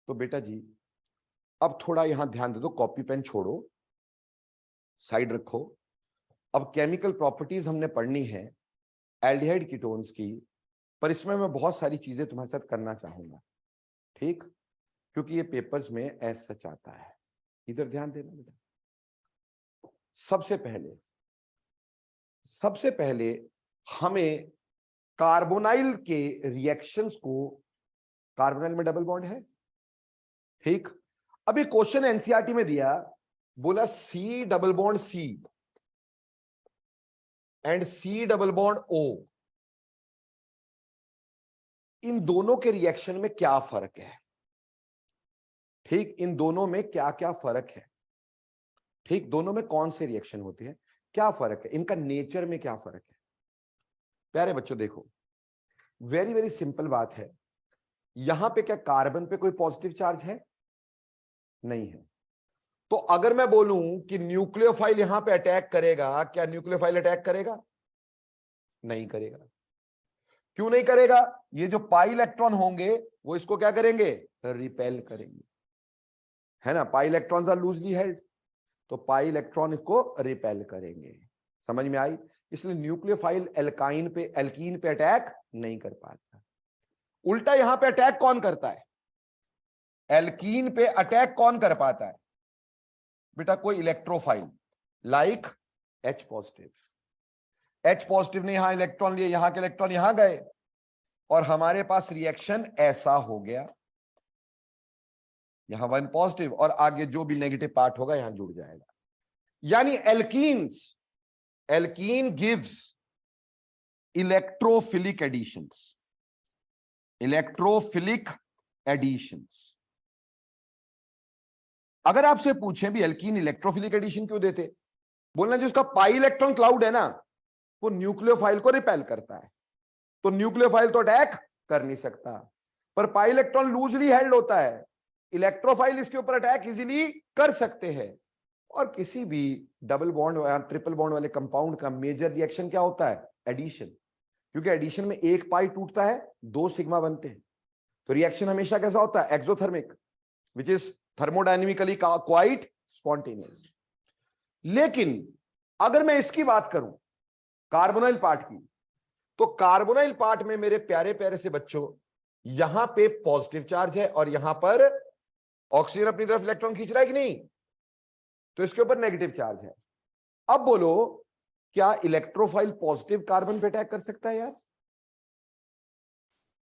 तो बेटा जी अब थोड़ा यहां ध्यान दे दो, कॉपी पेन छोड़ो साइड रखो। अब केमिकल प्रॉपर्टीज हमने पढ़नी है एल्डिहाइड कीटोन्स की, पर इसमें मैं बहुत सारी चीजें तुम्हारे साथ करना चाहूंगा, ठीक, क्योंकि ये पेपर्स में एज सच आता है। इधर ध्यान देना बेटा। सबसे पहले हमें कार्बोनाइल के रिएक्शंस को, कार्बोनाइल में डबल बॉन्ड है, ठीक। अभी क्वेश्चन एनसीईआरटी में दिया, बोला C double bond C and C double bond O, इन दोनों के रिएक्शन में क्या फर्क है, ठीक, इन दोनों में क्या क्या फर्क है, ठीक, दोनों में कौन से रिएक्शन होते हैं, क्या फर्क है, इनका नेचर में क्या फर्क है। प्यारे बच्चों देखो, वेरी वेरी सिंपल बात है। यहां पे क्या कार्बन पे कोई पॉजिटिव चार्ज है? नहीं है। तो अगर मैं बोलूं कि न्यूक्लियोफाइल यहां पे अटैक करेगा, क्या न्यूक्लियोफाइल अटैक करेगा? नहीं करेगा। क्यों नहीं करेगा? ये जो पाई इलेक्ट्रॉन होंगे वो इसको क्या करेंगे? रिपेल करेंगे, है ना। Pi electrons are loosely held, तो पाई इलेक्ट्रॉन इसको रिपेल करेंगे। समझ में आई? इसलिए न्यूक्लियोफाइल एल्कीन पे अटैक नहीं कर पाता। उल्टा यहां पे अटैक कौन करता है? एल्कीन पे अटैक कौन कर पाता है बेटा? कोई electrophile, like H positive. H positive ने यहां इलेक्ट्रॉन लिए, यहां के इलेक्ट्रॉन यहां गए और हमारे पास रिएक्शन ऐसा हो गया, यहां 1 पॉजिटिव और आगे जो भी नेगेटिव पार्ट होगा यहां जुड़ जाएगा। यानी एल्कीन गिव्स इलेक्ट्रोफिलिक एडिशंस। अगर आपसे पूछें भी एल्कीन इलेक्ट्रोफिलिक एडिशन क्यों देते, बोलना जिसका पाई इलेक्ट्रॉन क्लाउड है ना, वो न्यूक्लियोफाइल को रिपेल करता है, तो न्यूक्लियोफाइल तो अटैक कर नहीं सकता। पर पाई इलेक्ट्रॉन लूजली हेल्ड होता है, इलेक्ट्रोफाइल इसके ऊपर अटैक इजीली कर सकते हैं। और किसी भी डबल बॉन्ड या ट्रिपल बॉन्ड वाले कंपाउंड का मेजर रिएक्शन क्या होता है? एडिशन। क्योंकि एडिशन में एक पाई टूटता है, 2 सिग्मा बनते हैं, तो रिएक्शन हमेशा कैसा होता है? Exothermic, which is thermodynamically quite spontaneous. लेकिन अगर मैं इसकी बात करूं कार्बोनाइल पार्ट की, तो कार्बोनाइल पार्ट में मेरे प्यारे प्यारे से बच्चों, यहां पे पॉजिटिव चार्ज है और यहां पर ऑक्सीजन अपनी तरफ इलेक्ट्रॉन खींच रहा है कि नहीं, तो इसके ऊपर नेगेटिव चार्ज है। अब बोलो, क्या इलेक्ट्रोफाइल पॉजिटिव कार्बन पे अटैक कर सकता है? यार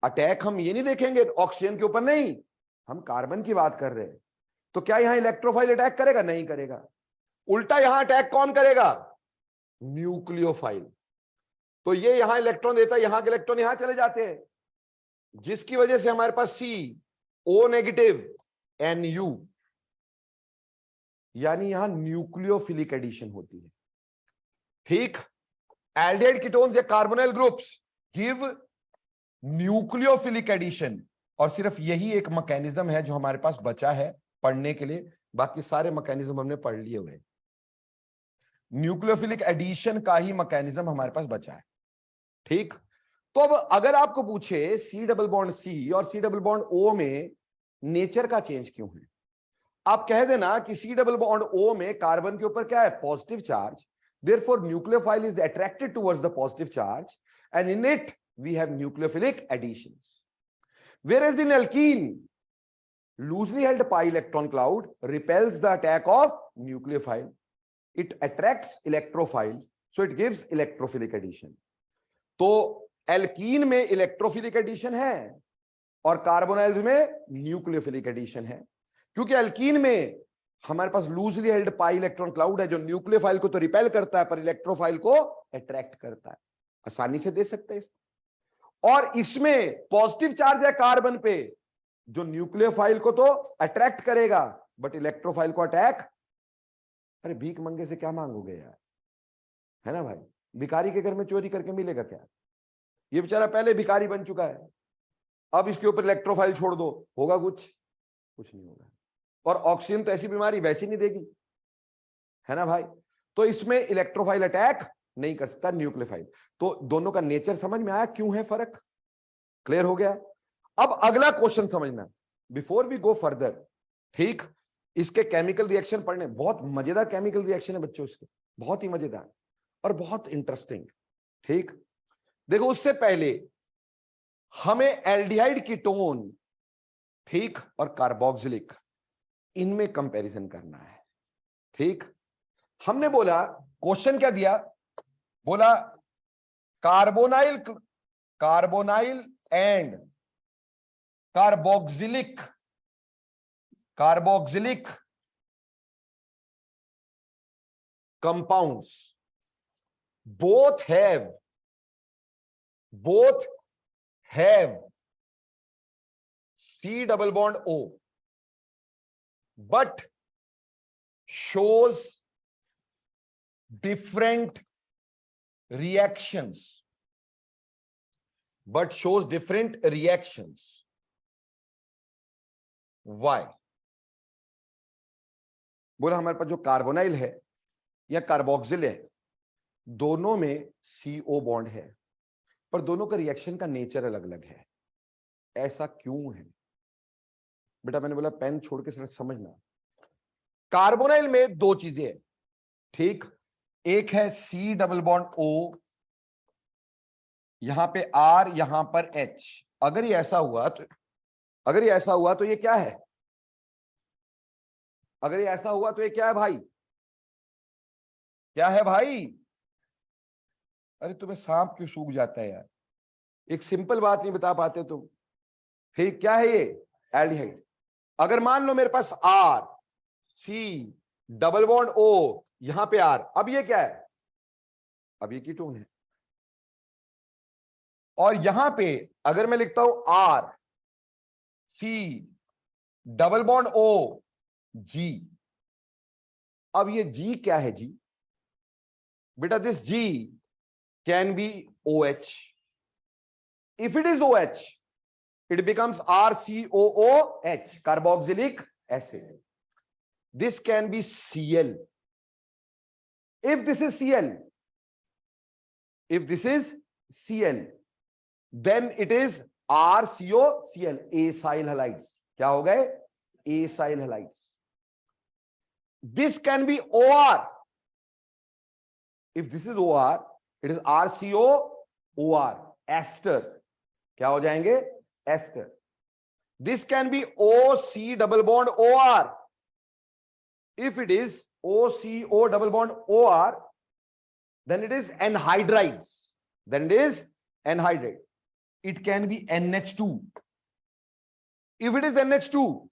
अटैक हम ये नहीं देखेंगे ऑक्सीजन के ऊपर, नहीं, हम कार्बन की बात कर रहे हैं। तो क्या यहां इलेक्ट्रोफाइल अटैक करेगा? नहीं करेगा। उल्टा यहां अटैक कौन करेगा? न्यूक्लियोफाइल। तो ये यहां इलेक्ट्रॉन देता है, यहां के इलेक्ट्रॉन यहां चले जाते हैं, जिसकी वजह से हमारे पास CO नेगेटिव Nu, यानी यहां न्यूक्लियोफिलिक एडिशन होती है, ठीक। एल्डिहाइड कीटोन्स या carbonyl groups give nucleophilic addition, और सिर्फ यही एक मैकेनिज्म है जो हमारे पास बचा है पढ़ने के लिए, बाकी सारे मैकेनिज्म हमने पढ़ लिए हुए। न्यूक्लियोफिलिक एडिशन का ही मैकेनिज्म हमारे पास बचा है, ठीक। तो अब अगर आपको पूछे C डबल बॉन्ड C और C डबल बॉन्ड O में नेचर का चेंज क्यों है, आप कह देना कि C डबल बॉन्ड O में कार्बन के ऊपर क्या है? Positive charge, therefore nucleophile is attracted towards the positive charge and in it we have nucleophilic additions. Whereas in alkene, loosely held pi electron cloud repels the attack of nucleophile, it attracts electrophile, so it gives electrophilic addition. तो alkene में electrophilic addition है और carbonyls में nucleophilic addition है, क्योंकि alkene में हमारे पास loosely held pi electron cloud है जो न्यूक्लियोफाइल को तो रिपेल करता है पर इलेक्ट्रोफाइल को अट्रैक्ट करता है। आसानी से दे सकते हैं। और इसमें पॉजिटिव चार्ज है कार्बन पे जो न्यूक्लियोफाइल को तो अट्रैक्ट करेगा बट इलेक्ट्रोफाइल को अटैक। अरे भीख मंगे से क्या मांगोगे यार, है ना भाई? भिखारी के घर में चोरी करके मिलेगा क्या? ये बेचारा पहले भिखारी बन चुका है, अब इसके ऊपर इलेक्ट्रोफाइल छोड़ दो, होगा कुछ नहीं होगा। और ऑक्सीजन तो ऐसी बीमारी वैसे नहीं देगी, है ना भाई? तो इसमें इलेक्ट्रोफाइल अटैक नहीं कर सकता न्यूक्लियोफाइल। तो दोनों का नेचर समझ में आया, क्यों है फर्क? क्लियर हो गया? अब अगला क्वेश्चन समझना बिफोर वी गो फर्दर, ठीक। इसके केमिकल रिएक्शन पढ़ने, बहुत मजेदार केमिकल रिएक्शन है बच्चों इसके, बहुत ही मजेदार और बहुत इंटरेस्टिंग। ठीक, देखो उससे पहले हमें एल्डिहाइड कीटोन, ठीक, और कार्बोक्सिलिक, इनमें कंपैरिजन करना है। ठीक, हमने बोला, क्वेश्चन क्या दिया, बोला carbonyl and carboxylic compounds both have C double bond O, but shows different reactions. Why? बोला हमारे पास जो कार्बोनाइल है या कार्बोक्सिल है, दोनों में CO बॉन्ड है, पर दोनों का रिएक्शन का नेचर अलग अलग है। ऐसा क्यों है बेटा? मैंने बोला पेन छोड़ के समझना। कार्बोनाइल में दो चीजें हैं, ठीक, एक है C डबल बॉन्ड O, यहां पे R, यहां पर H। अगर ये ऐसा हुआ तो ये क्या है? अगर ये ऐसा हुआ तो ये क्या है भाई? क्या है भाई? अरे तुम्हें सांप क्यों सूख जाता है यार, एक सिंपल बात नहीं बता पाते तुम। ठीक, क्या है ये? एल्डिहाइड। अगर मान लो मेरे पास R C double bond O, यहां पे R, अब ये क्या है? अब ये कीटोन है। और यहां पे अगर मैं लिखता हूं R C double bond O G, अब ये G क्या है? G बेटा, this G can be OH. If it is OH, it becomes RCOOH, carboxylic acid. This can be Cl. If this is Cl, then it is RCOCl, acyl halides. क्या हो गए? Acyl halides. This can be OR. If this is OR, it is RCOOR, ester. क्या हो जाएंगे? Ester. This can be OC double bond OR. If it is OCO double bond OR, then it is anhydrides. It can be NH2. If it is NH2,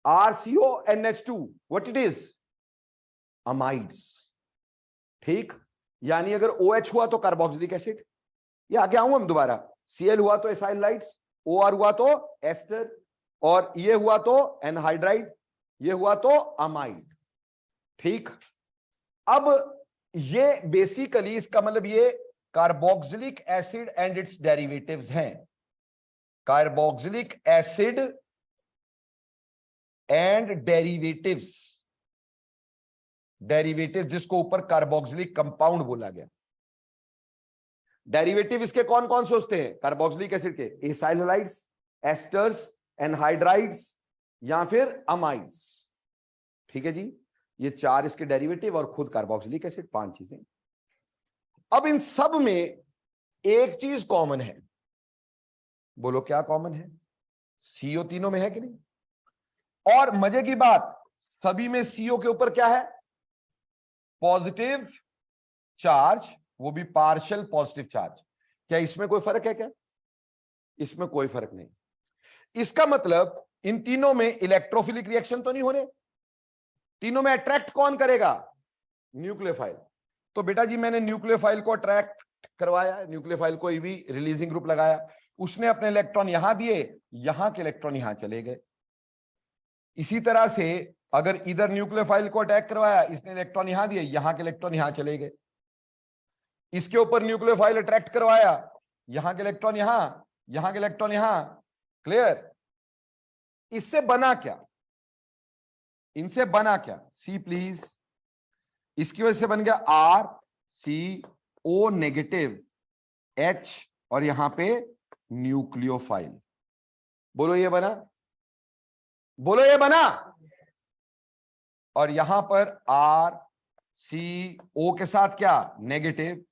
RCO NH2, what it is? Amides. ठीक, यानी अगर OH हुआ तो carboxylic acid, ये आगे आऊंगा हम दोबारा, Cl हुआ तो एसाइल हाइड्राइड्स, OR हुआ तो एस्टर, और ये हुआ तो एनहाइड्राइड, ये हुआ तो अमाइड। ठीक, अब ये बेसिकली इसका मतलब ये carboxylic acid and it's derivatives हैं। कार्बोक्सिलिक एसिड एंड डेरिवेटिव्स, जिसको ऊपर कार्बोक्सिलिक कंपाउंड बोला गया। डेरिवेटिव इसके कौन कौन से होते हैं कार्बोक्सिलिक एसिड के? एसाइल हाइड्राइड्स, एस्टर्स, एनहाइड्राइड्स या फिर अमाइड्स। ठीक है जी, ये चार इसके डेरिवेटिव और खुद कार्बोक्सिलिक एसिड, 5 चीजें। अब इन सब में एक चीज कॉमन है, बोलो क्या कॉमन है? सीओ तीनों में है कि नहीं? और मजे की बात, सभी में सीओ के ऊपर क्या है? पॉजिटिव चार्ज, वो भी पार्शियल पॉजिटिव चार्ज। क्या इसमें कोई फर्क है क्या? इसमें कोई फर्क नहीं। इसका मतलब इन तीनों में इलेक्ट्रोफिलिक रिएक्शन तो नहीं होने। तीनों में अट्रैक्ट कौन करेगा? न्यूक्लियोफाइल। तो बेटा जी मैंने न्यूक्लियोफाइल को अट्रैक्ट करवाया, न्यूक्लियोफाइल को भी रिलीजिंग ग्रुप लगाया, उसने अपने इलेक्ट्रॉन यहां दिए, यहां के इलेक्ट्रॉन यहां चले गए। इसी तरह से अगर इधर न्यूक्लियोफाइल को अटैक करवाया, इसने इलेक्ट्रॉन यहां दिए, यहां के इलेक्ट्रॉन यहां चले गए। इसके ऊपर न्यूक्लियोफाइल अट्रैक्ट करवाया, यहां के इलेक्ट्रॉन यहां, यहां के इलेक्ट्रॉन यहां। क्लियर? इससे बना क्या? इनसे बना क्या? See please. इसकी वजह से बन गया R C O negative H और यहां पे न्यूक्लियोफाइल। बोलो ये बना, बोलो ये बना। और यहां पर RCO के साथ क्या नेगेटिव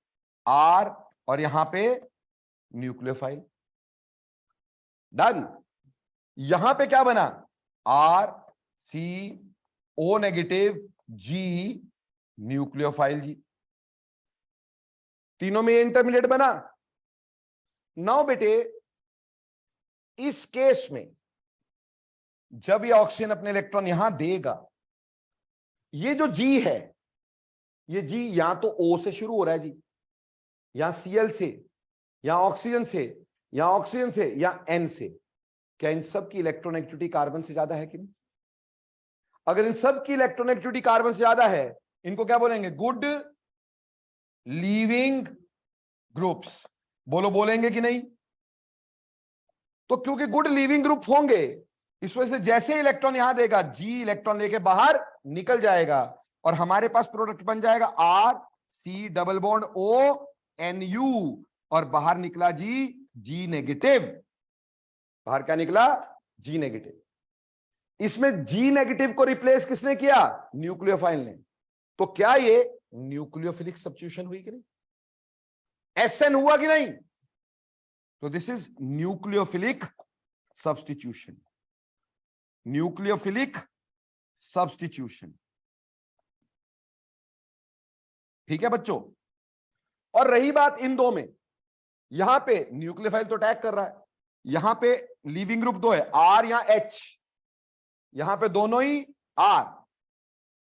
R और यहां पे न्यूक्लियोफाइल। डन। यहां पे क्या बना RCO नेगेटिव G न्यूक्लियोफाइल जी, तीनों में इंटरमीडिएट बना। नाउ बेटे इस केस में जब ये ऑक्सीजन अपने इलेक्ट्रॉन यहां देगा, ये जो G है, ये G या तो O से शुरू हो रहा है जी, या Cl से, या ऑक्सीजन से, या ऑक्सीजन से, या N से। क्या इन सब की इलेक्ट्रोनेगेटिविटी कार्बन से ज्यादा है कि नहीं? अगर इन सब की इलेक्ट्रोनेगेटिविटी कार्बन से ज्यादा है, इनको क्या बोलेंगे? Good leaving groups. बोलो बोलेंगे कि नहीं? तो क्योंकि गुड लीविंग ग्रुप होंगे, इस वजह से जैसे इलेक्ट्रॉन यहां देगा, जी इलेक्ट्रॉन लेके बाहर निकल जाएगा और हमारे पास प्रोडक्ट बन जाएगा RC डबल बॉन्ड ONU, और बाहर निकला जी नेगेटिव। बाहर क्या निकला? जी नेगेटिव। इसमें जी नेगेटिव को रिप्लेस किसने किया? न्यूक्लियोफाइल ने। तो क्या ये न्यूक्लियोफिलिक सब्स्टिट्यूशन हुई कि नहीं? SN हुआ कि नहीं? तो this is nucleophilic substitution. Nucleophilic substitution. ठीक है बच्चों। और रही बात इन दो में, यहां पे न्यूक्लियोफाइल तो अटैक कर रहा है, यहां पे लीविंग ग्रुप दो है, R या H, यहां पे दोनों ही R,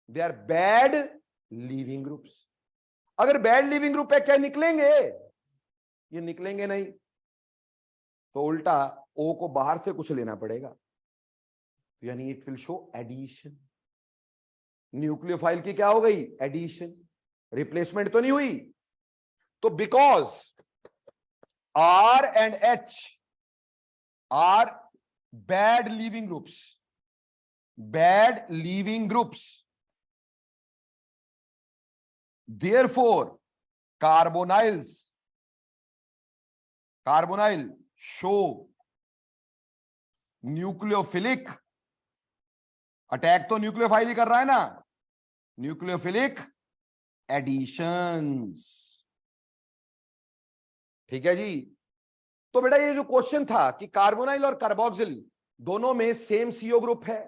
they are bad leaving groups. अगर बैड लीविंग ग्रुप है, क्या निकलेंगे? ये निकलेंगे नहीं, तो उल्टा O को बाहर से कुछ लेना पड़ेगा, यानी it will show addition. Nucleophile की क्या हो गई? एडिशन। रिप्लेसमेंट तो नहीं हुई। तो because R and H are bad leaving groups, bad leaving groups, therefore carbonyl show nucleophilic attack. तो न्यूक्लियोफाइल ही कर रहा है ना, न्यूक्लियोफिलिक एडिशंस। ठीक है जी। तो बेटा ये जो क्वेश्चन था कि कार्बोनाइल और कार्बोक्सिल दोनों में सेम CO ग्रुप है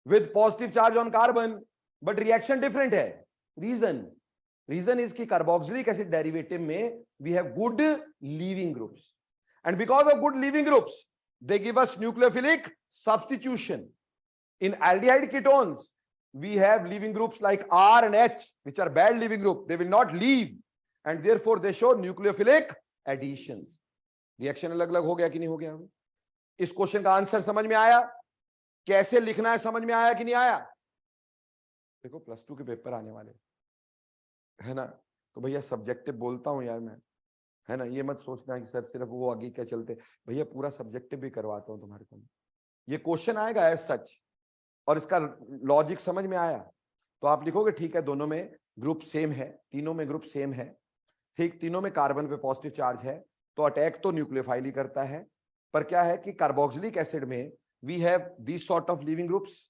with positive charge on carbon, but reaction different है। रीजन इज कि कार्बोक्सिलिक एसिड डेरिवेटिव में we have good leaving groups, and because of good leaving groups they give us nucleophilic substitution. In aldehyde ketones we have leaving groups like R and H which are bad leaving group, they will not leave and therefore they show nucleophilic additions. Reaction अलग अलग हो गया कि नहीं हो गया? इस question का आंसर समझ में आया? कैसे लिखना है समझ में आया कि नहीं आया? देखो +2 के पेपर आने वाले है ना, तो भैया सब्जेक्टिव बोलता हूं यार मैं, है ना, ये मत सोचना कि सर सिर्फ वो आगे क्या चलते, भैया पूरा सब्जेक्टिव भी करवाता हूं तुम्हारे को। ये क्वेश्चन आएगा एज सच और इसका लॉजिक समझ में आया तो आप लिखोगे ठीक है, दोनों में ग्रुप सेम है, तीनों में ग्रुप सेम है, ठीक, तीनों में कार्बन पे पॉजिटिव चार्ज है, तो अटैक तो न्यूक्लियोफाइल ही करता है। पर क्या है कि कार्बोक्सिलिक एसिड में we have this sort of leaving groups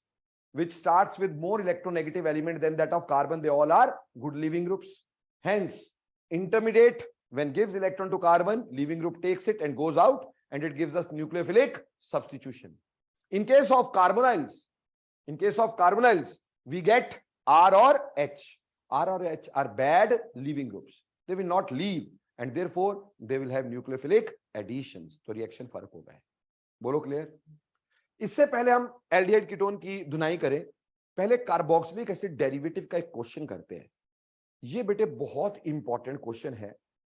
which starts with more electronegative element than that of carbon. They all are good leaving groups. Hence intermediate when gives electron to carbon, leaving group takes it and goes out and it gives us nucleophilic substitution. In case of carbonyls we get R or H. R or H are bad leaving groups, they will not leave and therefore they will have nucleophilic additions. तो reaction फर्क होगा है। बोलो clear? इससे पहले हम aldehyde ketone की धुनाई करें, पहले कार्बोक्सिलिक एसिड डेरिवेटिव का एक क्वेश्चन करते हैं। ये बेटे बहुत इंपॉर्टेंट क्वेश्चन है,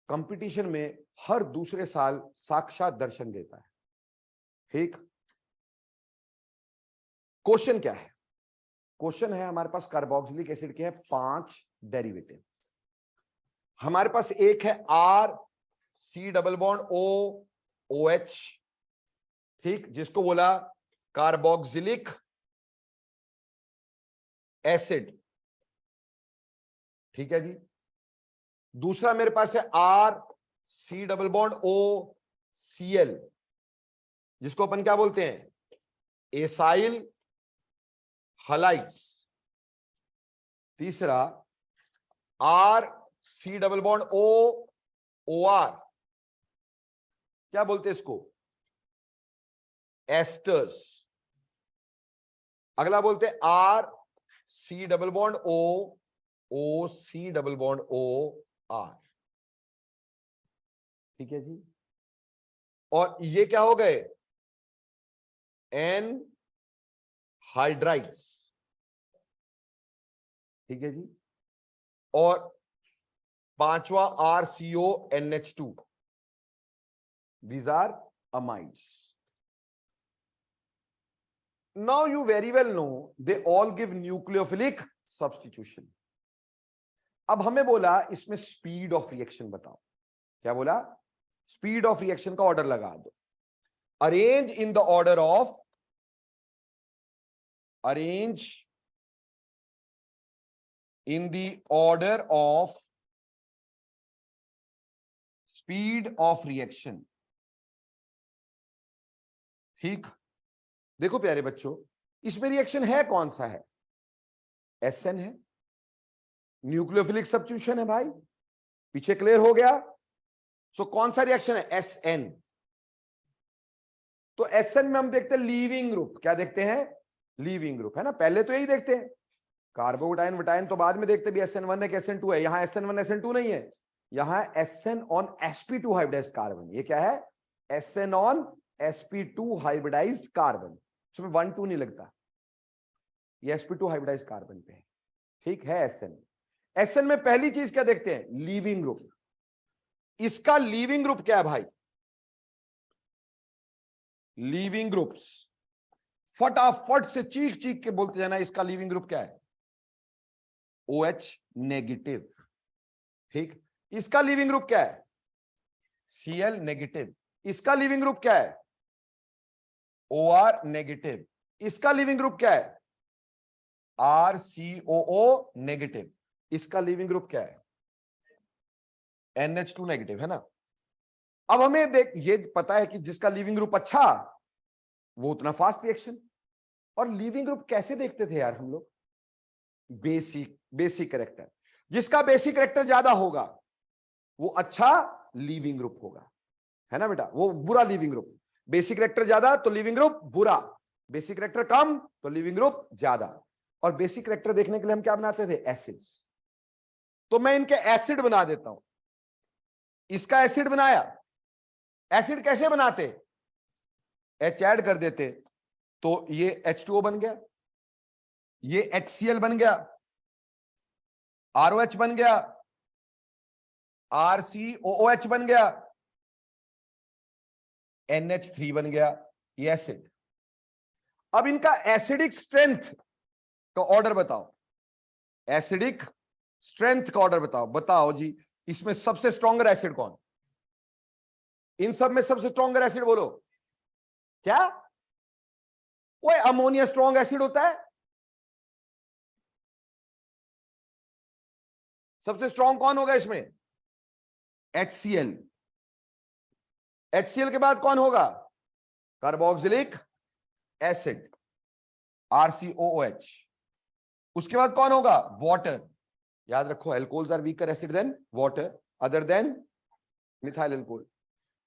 कंपटीशन में हर दूसरे साल साक्षात दर्शन देता है। ठीक, क्वेश्चन क्या है? क्वेश्चन है हमारे पास कार्बोक्सिलिक एसिड के हैं 5 डेरिवेटिव। हमारे पास एक है RC डबल बॉन्ड OH, ठीक, जिसको बोला कार्बोक्सिलिक एसिड, ठीक है जी। दूसरा मेरे पास है RC डबल बॉन्ड OCl, जिसको अपन क्या बोलते हैं? एसाइल हलाइड्स, तीसरा R C double bond O O R, क्या बोलते हैं इसको? एस्टर्स। अगला बोलते हैं R C double bond O O C double bond O R. ठीक है जी। और ये क्या हो गए? Anhydrides. ठीक है जी। और पांचवा RCO NH2, these are amides. Now you very well know they all give nucleophilic substitution. अब हमें बोला इसमें स्पीड ऑफ रिएक्शन बताओ। क्या बोला? स्पीड ऑफ रिएक्शन का ऑर्डर लगा दो। Arrange in the order of, arrange in the order of speed of reaction. ठीक, देखो प्यारे बच्चों, इसमें रिएक्शन है कौन सा है? SN है, न्यूक्लियोफिलिक सब्स्टिट्यूशन है भाई, पीछे क्लियर हो गया। सो कौन सा रिएक्शन है? SN। तो SN में हम देखते हैं लीविंग ग्रुप। क्या देखते हैं? लीविंग ग्रुप, है ना। पहले तो यही देखते हैं, कार्बोटाइन विटाइन तो बाद में देखते भी SN1 है कि SN2 है। यहां SN1 SN2 नहीं है, यहां SN on sp2 hybridised carbon. ये क्या है? SN on sp2 hybridised carbon. उसमें 1 2 नहीं लगता, ये sp2 हाइब्रिडाइज्ड कार्बन पे है। ठीक है। SN में पहली चीज क्या देखते हैं? Leaving group. इसका लीविंग ग्रुप क्या है भाई? लीविंग ग्रुप्स फटाफट से चीख चीख के बोलते जाना, इसका लीविंग ग्रुप क्या है? OH negative. ठीक, इसका लीविंग ग्रुप क्या है? Cl negative. इसका लीविंग ग्रुप क्या है? OR negative. इसका लीविंग ग्रुप क्या है? RCOO negative. इसका लीविंग ग्रुप क्या है? NH2 नेगेटिव, है ना। अब हमें देख ये पता है कि जिसका लीविंग ग्रुप अच्छा वो उतना फास्ट रिएक्शन। और लीविंग ग्रुप कैसे देखते थे यार हम लोग? Basic character. जिसका बेसिक कैरेक्टर ज्यादा होगा वो अच्छा लीविंग ग्रुप होगा, है ना बेटा। वो बुरा लीविंग ग्रुप। बेसिक कैरेक्टर ज्यादा तो लीविंग ग्रुप बुरा, बेसिक कैरेक्टर कम तो लीविंग ग्रुप ज्यादा। और बेसिक कैरेक्टर देखने के लिए हम क्या बनाते थे? एसिड्स। तो मैं इनके एसिड बना देता हूं। इसका एसिड बनाया। एसिड कैसे बनाते? H ऐड कर देते तो ये H2O बन गया, ये HCl बन गया, ROH बन गया, RCOOH बन गया, NH3 बन गया। ये एसिड। अब इनका एसिडिक स्ट्रेंथ का ऑर्डर बताओ। एसिडिक स्ट्रेंथ का ऑर्डर बताओ। बताओ जी, इसमें सबसे स्ट्रॉन्गर एसिड कौन? इन सब में सबसे स्ट्रॉन्गर एसिड बोलो। क्या? वो अमोनिया स्ट्रॉन्ग एसिड होता है। सबसे स्ट्रॉन्ग कौन होगा इसमें? HCl। HCl के बाद कौन होगा? Carboxylic acid, RCOOH। उसके बाद कौन होगा? वाटर। याद रखो, alcohols are weaker acid than water, other than methyl alcohol.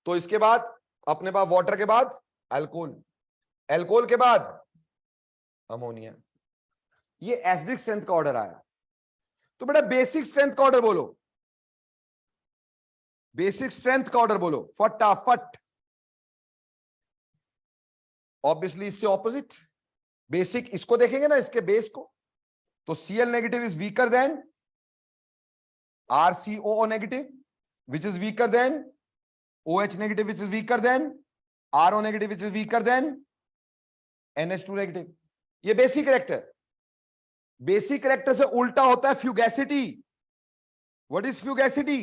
तो इसके बाद अपने पास वाटर के बाद अल्कोहल, एल्कोहल के बाद अमोनिया। ये एसिडिक स्ट्रेंथ का ऑर्डर आया। तो बेटा बेसिक स्ट्रेंथ का ऑर्डर बोलो। बेसिक स्ट्रेंथ का ऑर्डर बोलो फटाफट। ऑब्वियसली इससे ऑपोजिट। बेसिक इसको देखेंगे ना, इसके बेस को, तो Cl negative is weaker then RCOO negative which is weaker than OH negative which is weaker than RO negative which is weaker than NH2 negative। ये बेसिक कैरेक्टर। बेसिक कैरेक्टर से उल्टा होता है fugacity. What is fugacity?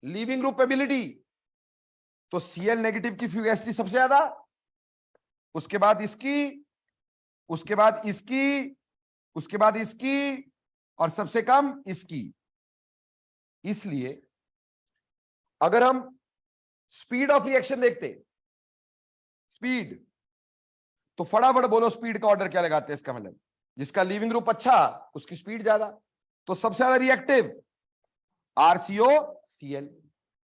Leaving group ability. तो Cl negative की fugacity सबसे ज्यादा, उसके बाद इसकी, उसके बाद इसकी, उसके बाद इसकी, और सबसे कम इसकी। इसलिए अगर हम स्पीड ऑफ रिएक्शन देखते, स्पीड, तो फटाफट बोलो स्पीड का ऑर्डर क्या लगाते हैं? इसका मतलब जिसका लीविंग ग्रुप अच्छा उसकी स्पीड ज्यादा, तो सबसे ज्यादा रिएक्टिव RCOCl।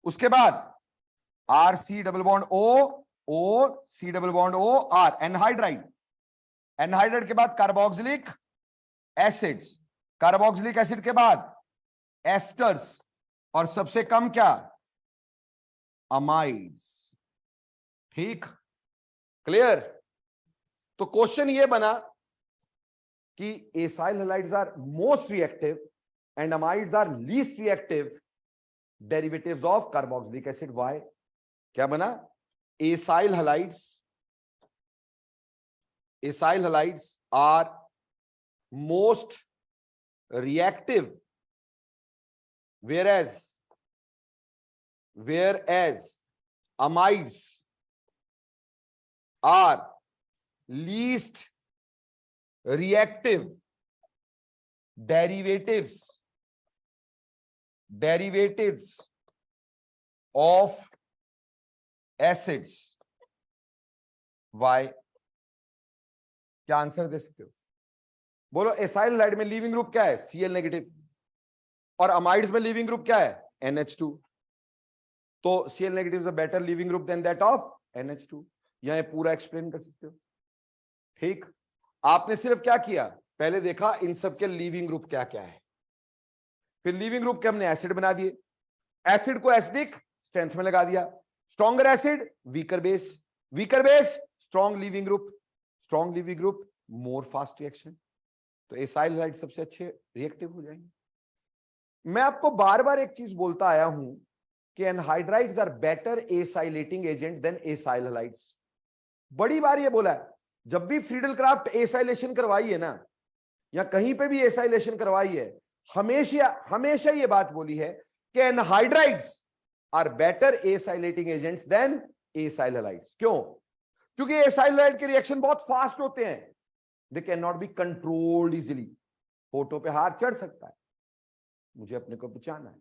उसके बाद RC double bond O C double bond O R, anhydride. Anhydride के बाद कार्बोक्सिलिक एसिड्स, कार्बोक्सिलिक एसिड के बाद एस्टर्स, और सबसे कम क्या, अमाइड्स। ठीक, क्लियर। तो क्वेश्चन ये बना कि acyl halides are most reactive and amides are least reactive derivatives of carboxylic acid. Why? क्या बना? Acyl halides are most reactive, whereas amides are least reactive derivatives of acids. Why? क्या answer दे सकते हो? बोलो। एसाइल हैलाइड में leaving group क्या है? Cl नेगेटिव, और अमाइड्स में लीविंग ग्रुप क्या है? NH2। तो Cl negative is a better leaving group than that of NH2। यह पूरा एक्सप्लेन कर सकते हो। ठीक, आपने सिर्फ क्या किया, पहले देखा इन सब के लीविंग ग्रुप क्या क्या है, फिर लीविंग ग्रुप के हमने एसिड बना दिए, एसिड को एसिडिक स्ट्रेंथ में लगा दिया, stronger acid weaker base, strong leaving group मोर फास्ट रिएक्शन। तो एसाइल हैलाइड सबसे अच्छे रिएक्टिव हो जाएंगे। मैं आपको बार बार एक चीज बोलता आया हूं कि anhydrides are better acylating agent than acyl halides. बड़ी बार ये बोला है, जब भी फ्रीडल क्राफ्ट एसाइलेशन करवाई है ना, या कहीं पे भी एसाइलेशन करवाई है, हमेशा ये बात बोली है कि anhydrides are better acylating agents than acyl halides. क्यों? क्योंकि एसाइल हैलाइड के रिएक्शन बहुत फास्ट होते हैं, they can not be controlled easily. Photo पे हाथ चढ़ सकता है, मुझे अपने को बचाना है,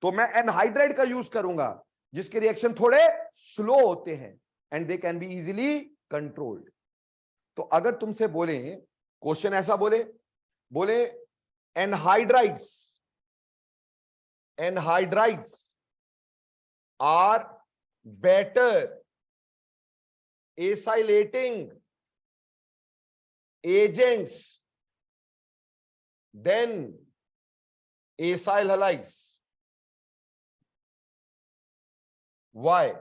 तो मैं एनहाइड्राइड का यूज करूंगा जिसके रिएक्शन थोड़े स्लो होते हैं and they can be easily controlled. तो अगर तुमसे बोले, क्वेश्चन ऐसा बोले anhydrides are better acylating agents then acyl halides. Why?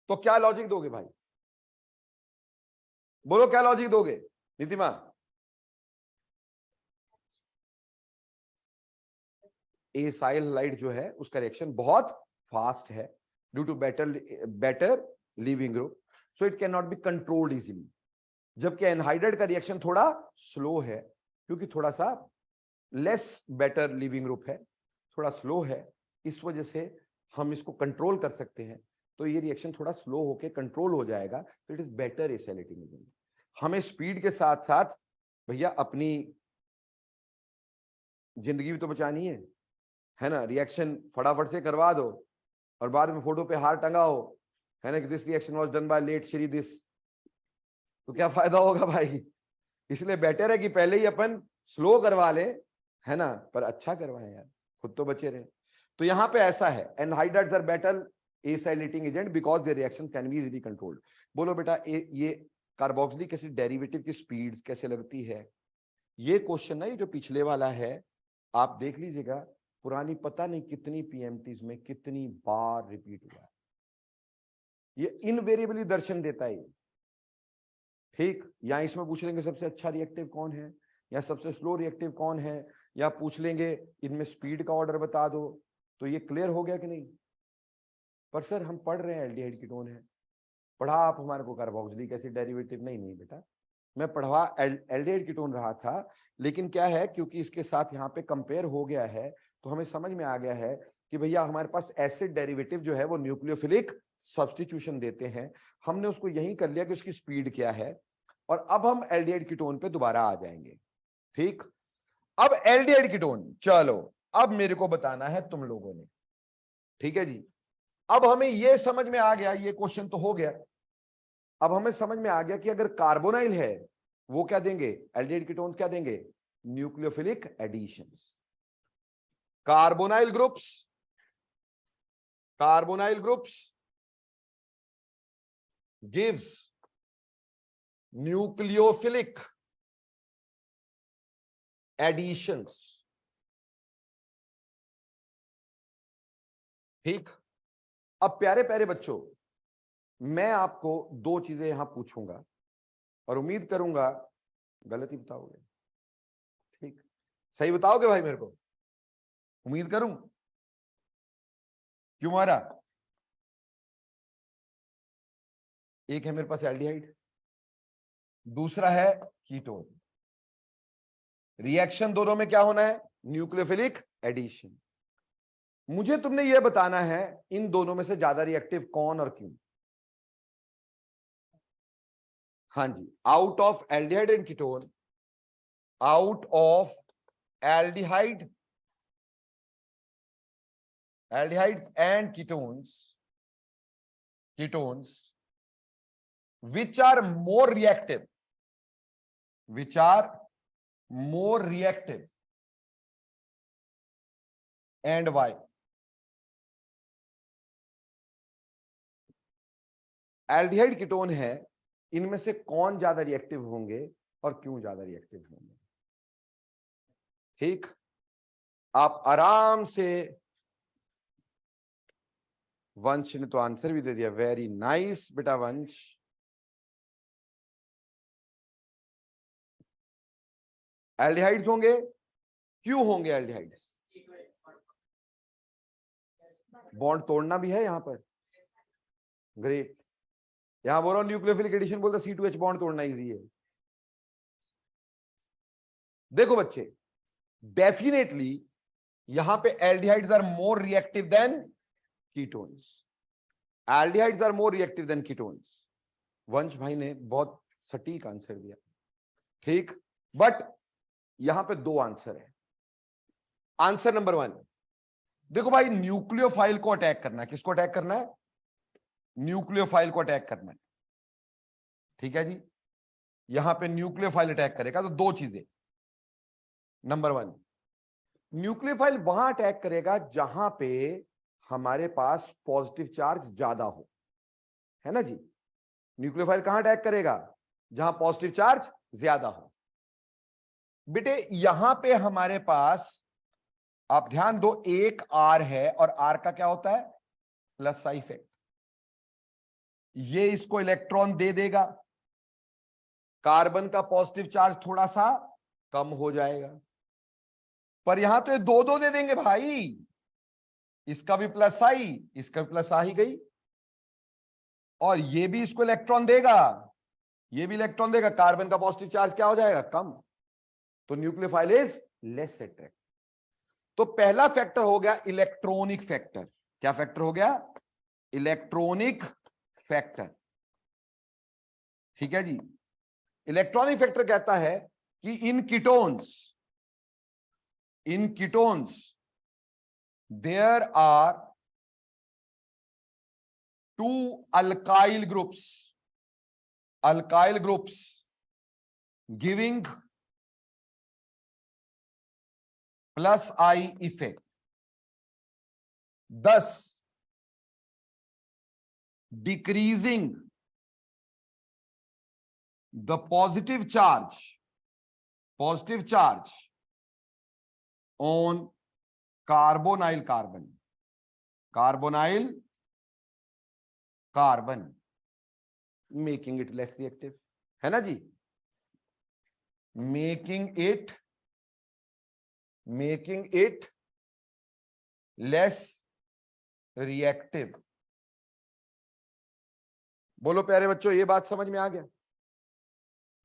तो क्या लॉजिक दोगे भाई? बोलो क्या लॉजिक दोगे नीतिमा? एसाइल हैलाइड जो है उसका रिएक्शन बहुत फास्ट है due to better leaving group, so it can not be controlled easily. जबकि एनहाइड्राइड का रिएक्शन थोड़ा स्लो है, क्योंकि थोड़ा सा लेस बेटर लीविंग ग्रुप है, थोड़ा स्लो है, इस वजह से हम इसको कंट्रोल कर सकते हैं। तो ये रिएक्शन थोड़ा स्लो होके कंट्रोल हो जाएगा, तो it is better acylating agent. हमें स्पीड के साथ साथ भैया अपनी जिंदगी भी तो बचानी है ना। रिएक्शन फटाफट से करवा दो और बाद में फोटो पे हार टंगा हो, है ना, कि this reaction was done by let श्री दिस, तो क्या फायदा होगा भाई? इसलिए बेटर है कि पहले ही अपन स्लो करवा ले, है ना, पर अच्छा करवाएं यार, खुद तो बचे रहे। तो यहाँ पे ऐसा है, anhydrides are better acylating agent because their reaction can be easily controlled. बोलो बेटा ये कार्बोक्सिलिक एसिड डेरिवेटिव की स्पीड्स कैसे लगती है? ये क्वेश्चन ना, ये जो पिछले वाला है, आप देख लीजिएगा, पुरानी पता नहीं कितनी पीएमटीज में कितनी बार रिपीट हुआ है। ये इनवेरिएबली दर्शन देता है। ठीक, या इसमें पूछ लेंगे सबसे अच्छा रिएक्टिव कौन है, या सबसे स्लो रिएक्टिव कौन है, या पूछ लेंगे इनमें स्पीड का ऑर्डर बता दो। तो ये क्लियर हो गया कि नहीं? पर सर हम पढ़ रहे हैं एल्डिहाइड कीटोन है, पढ़ा आप हमारे को कार्बोक्सिलिक एसिड डेरिवेटिव? नहीं बेटा, मैं पढ़वा एल्डिहाइड कीटोन रहा था, लेकिन क्या है, क्योंकि इसके साथ यहाँ पे कंपेयर हो गया है, तो हमें समझ में आ गया है कि भैया हमारे पास एसिड डेरिवेटिव जो है वो न्यूक्लियोफिलिक सब्स्टिट्यूशन देते हैं। हमने उसको यही कर लिया कि उसकी स्पीड क्या है, और अब हम एल्डिहाइड कीटोन पे दोबारा आ जाएंगे। ठीक, अब एल्डिहाइड कीटोन, चलो अब मेरे को बताना है तुम लोगों ने। ठीक है जी, अब हमें यह समझ में आ गया, ये क्वेश्चन तो हो गया। अब हमें समझ में आ गया कि अगर कार्बोनाइल है वो क्या देंगे, एल्डिहाइड कीटोन क्या देंगे, nucleophilic additions. Carbonyl groups gives nucleophilic additions। ठीक। अब प्यारे प्यारे बच्चों, मैं आपको दो चीजें यहां पूछूंगा और उम्मीद करूंगा गलत ही बताओगे। ठीक, सही बताओगे भाई मेरे को, उम्मीद करूं। क्यों मारा? एक है मेरे पास एल्डिहाइड, दूसरा है कीटोन। रिएक्शन दोनों में क्या होना है, न्यूक्लियोफिलिक एडिशन। मुझे तुमने यह बताना है इन दोनों में से ज्यादा रिएक्टिव कौन और क्यों। हाँ जी, out of aldehyde and ketone, out of aldehyde aldehydes and ketones which are more reactive and why? Aldehyde ketone है, इनमें से कौन ज्यादा रिएक्टिव होंगे और क्यों ज्यादा रिएक्टिव होंगे। ठीक, आप आराम से, वंश ने तो आंसर भी दे दिया, वेरी नाइस बेटा वंश। एल्डिहाइड्स होंगे, क्यों होंगे एल्डिहाइड्स? बॉन्ड तोड़ना भी है यहां पर, ग्रेट। यहां बोल रहा हूं न्यूक्लियोफिलिक एडिशन बोलते C2H बॉन्ड तोड़ना इजी है। देखो बच्चे, डेफिनेटली यहां पे aldehydes are more reactive than ketones. Aldehydes are more reactive than ketones. Vansh भाई ने बहुत सटीक आंसर दिया। ठीक, बट यहां पे दो आंसर है। आंसर नंबर 1, देखो भाई, न्यूक्लियोफाइल को अटैक करना है। किसको अटैक करना है? न्यूक्लियोफाइल को अटैक करना है। ठीक है जी, यहां पे न्यूक्लियोफाइल अटैक करेगा तो दो चीजें। नंबर 1, न्यूक्लियोफाइल वहां अटैक करेगा जहां पे हमारे पास पॉजिटिव चार्ज ज्यादा हो, है ना जी। न्यूक्लियोफाइल कहां अटैक करेगा? जहां पॉजिटिव चार्ज ज्यादा हो। बेटे यहां पे हमारे पास, आप ध्यान दो, एक आर है और आर का क्या होता है? Plus sign effect. ये इसको इलेक्ट्रॉन दे देगा, कार्बन का पॉजिटिव चार्ज थोड़ा सा कम हो जाएगा। पर यहां तो ये दो दो दे देंगे भाई, इसका भी प्लस आई, इसका भी प्लस आ ही गई, और ये भी इसको इलेक्ट्रॉन देगा, ये भी इलेक्ट्रॉन देगा, कार्बन का पॉजिटिव चार्ज क्या हो जाएगा? कम। तो न्यूक्लियोफाइल इज लेस अट्रैक्टिव। तो पहला फैक्टर हो गया इलेक्ट्रॉनिक फैक्टर। क्या फैक्टर हो गया? Electronic factor. ठीक है जी, इलेक्ट्रॉनिक फैक्टर कहता है कि in ketones there are two alkyl groups giving plus I effect, thus decreasing the positive charge on carbonyl carbon, making it less reactive, है ना जी। making it less reactive। बोलो प्यारे बच्चों, ये बात समझ में आ गया?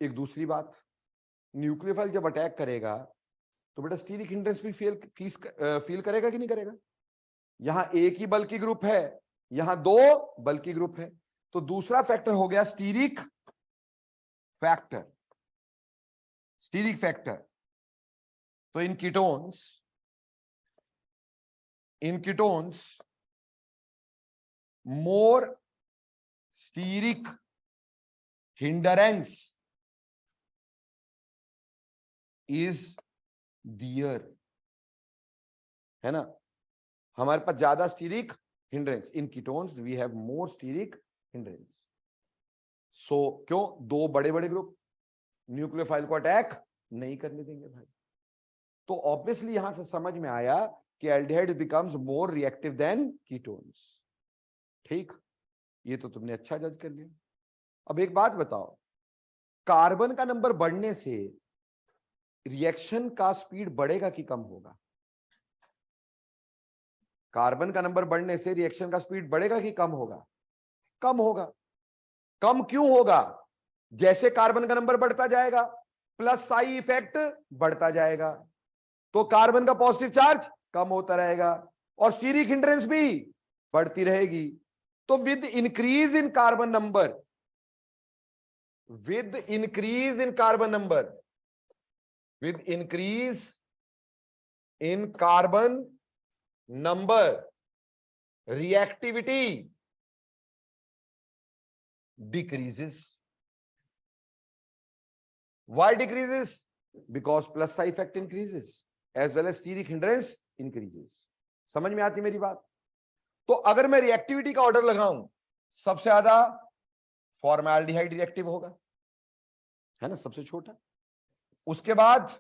एक दूसरी बात, न्यूक्लियोफाइल जब अटैक करेगा तो बेटा स्टीरिक हिंड्रेंस भी फील करेगा कि नहीं करेगा? यहां एक ही बल्कि ग्रुप है, यहां दो बल्कि ग्रुप है, तो दूसरा फैक्टर हो गया स्टीरिक फैक्टर। तो in ketones more steric hindrance is there, है ना, हमारे पास ज्यादा steric hindrance. In ketones we have more steric hindrance. So क्यों? दो बड़े बड़े ग्रुप न्यूक्लियोफाइल को अटैक नहीं करने देंगे भाई। तो ऑब्वियसली यहां से समझ में आया कि aldehyde becomes more reactive than ketones. ठीक, ये तो तुमने अच्छा जज कर लिया। अब एक बात बताओ, कार्बन का नंबर बढ़ने से रिएक्शन का स्पीड बढ़ेगा कि कम होगा? कार्बन का नंबर बढ़ने से रिएक्शन का स्पीड बढ़ेगा कि कम होगा? कम होगा। कम क्यों होगा? जैसे कार्बन का नंबर बढ़ता जाएगा प्लस आई इफेक्ट बढ़ता जाएगा, तो कार्बन का पॉजिटिव चार्ज कम होता रहेगा और स्टीरिक हिंड्रेंस भी बढ़ती रहेगी। तो with increase in carbon number, with increase in carbon number, with increase in carbon number, reactivity decreases. Why decreases? Because plus psi effect increases as well as steric hindrance increases. समझ में आती मेरी बात? तो अगर मैं रिएक्टिविटी का order लगाऊं, सबसे ज्यादा फॉर्मल्डिहाइड रिएक्टिव होगा, है ना, सबसे छोटा। उसके बाद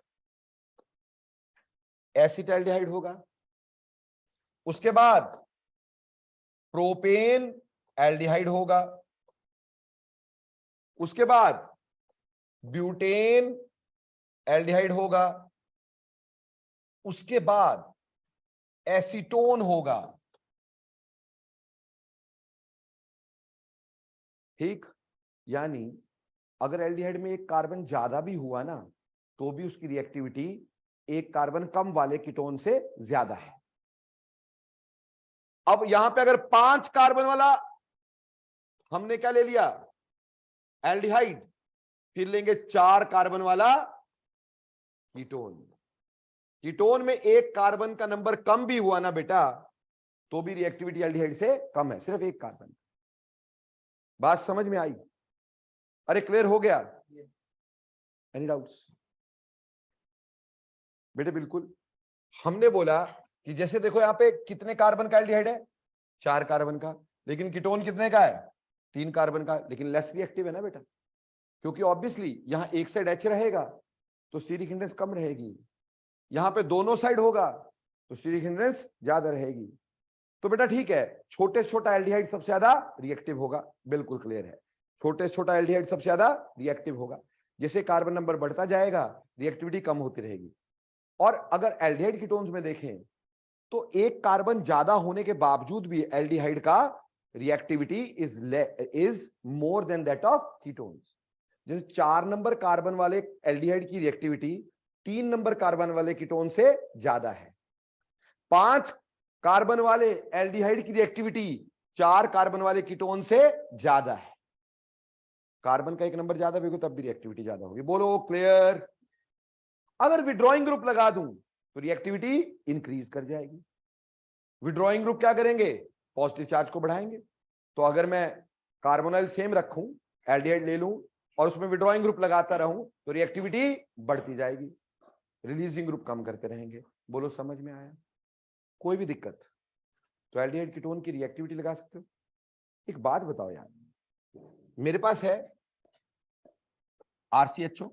एसिटाल्डिहाइड होगा, उसके बाद प्रोपेन एल्डिहाइड होगा, उसके बाद ब्यूटेन एल्डिहाइड होगा, उसके बाद एसीटोन होगा। ठीक, यानी अगर एल्डिहाइड में एक कार्बन ज्यादा भी हुआ ना, तो भी उसकी रिएक्टिविटी एक कार्बन कम वाले कीटोन से ज्यादा है। अब यहां पे अगर 5 कार्बन वाला हमने क्या ले लिया? एल्डिहाइड, फिर लेंगे 4 कार्बन वाला कीटोन। कीटोन में एक कार्बन का नंबर कम भी हुआ ना बेटा, तो भी रिएक्टिविटी एल्डिहाइड से कम है, सिर्फ एक कार्बन। बात समझ में आई? अरे क्लियर हो गया? एनी डाउट्स बेटे? बिल्कुल। हमने बोला कि जैसे देखो यहां पे कितने कार्बन का एल्डिहाइड है? 4 कार्बन का, लेकिन कीटोन कितने का है? 3 कार्बन का, लेकिन लेस रिएक्टिव है ना बेटा, क्योंकि ऑब्वियसली यहां एक साइड H रहेगा तो स्टीरिक हिंड्रेंस कम रहेगी, यहां पे दोनों साइड होगा तो स्टीरिक हिंड्रेंस ज्यादा रहेगी। तो बेटा ठीक है, छोटे से छोटा एल्डिहाइड सबसे ज्यादा रिएक्टिव होगा, बिल्कुल क्लियर है। छोटे से छोटा एल्डिहाइड सबसे ज्यादा रिएक्टिव होगा। जैसे कार्बन नंबर बढ़ता जाएगा रिएक्टिविटी कम होती रहेगी। और अगर एल्डिहाइड कीटोन्स में देखें तो एक कार्बन ज्यादा होने के बावजूद भी एल्डिहाइड का reactivity is more than that of ketones. जैसे 4 नंबर कार्बन वाले एल्डिहाइड की रिएक्टिविटी 3 नंबर कार्बन वाले कीटोन से ज्यादा है। 5 कार्बन वाले एल्डिहाइड की रिएक्टिविटी 4 कार्बन वाले कीटोन से ज्यादा है। कार्बन का एक नंबर ज्यादा भी होगा तब भी रिएक्टिविटी ज्यादा होगी। बोलो क्लियर? अगर विड्रॉइंग ग्रुप लगा दूं तो रिएक्टिविटी इंक्रीज कर जाएगी। विड्रॉइंग ग्रुप क्या करेंगे? पॉजिटिव चार्ज को बढ़ाएंगे। तो अगर मैं कार्बोनाइल सेम रखूं, एल्डिहाइड ले लूं और उसमें विड्रॉइंग ग्रुप लगाता रहूं तो रिएक्टिविटी बढ़ती जाएगी, रिलीजिंग ग्रुप कम करते रहेंगे। बोलो समझ में आया? कोई भी दिक्कत? तो एल्डिहाइड कीटोन की रिएक्टिविटी लगा सकते हो। एक बात बताओ यार, मेरे पास है RCHO,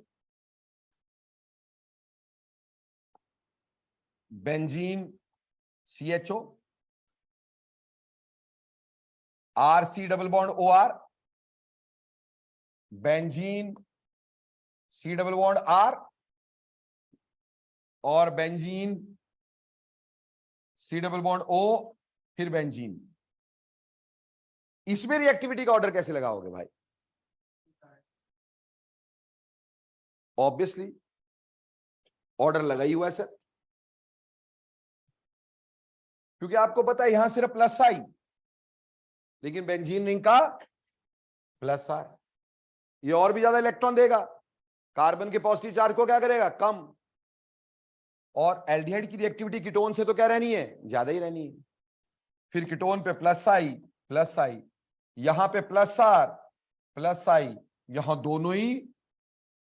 benzene CHO, RC double bond OR, benzene C double bond R और benzene C double bond O, फिर बेंजीन। इसमें रिएक्टिविटी का ऑर्डर कैसे लगाओगे भाई? ऑब्वियसली ऑर्डर लगा ही हुआ है सर, क्योंकि आपको पता है यहां सिर्फ प्लस आई, लेकिन बेंजीन रिंग का प्लस आर, ये और भी ज्यादा इलेक्ट्रॉन देगा, कार्बन के पॉजिटिव चार्ज को क्या करेगा? कम। और एल्डिहाइड की रिएक्टिविटी कीटोन से तो क्या रहनी है? ज्यादा ही रहनी है। फिर कीटोन पे प्लस आई, यहां पे प्लस आर प्लस आई, यहां दोनों ही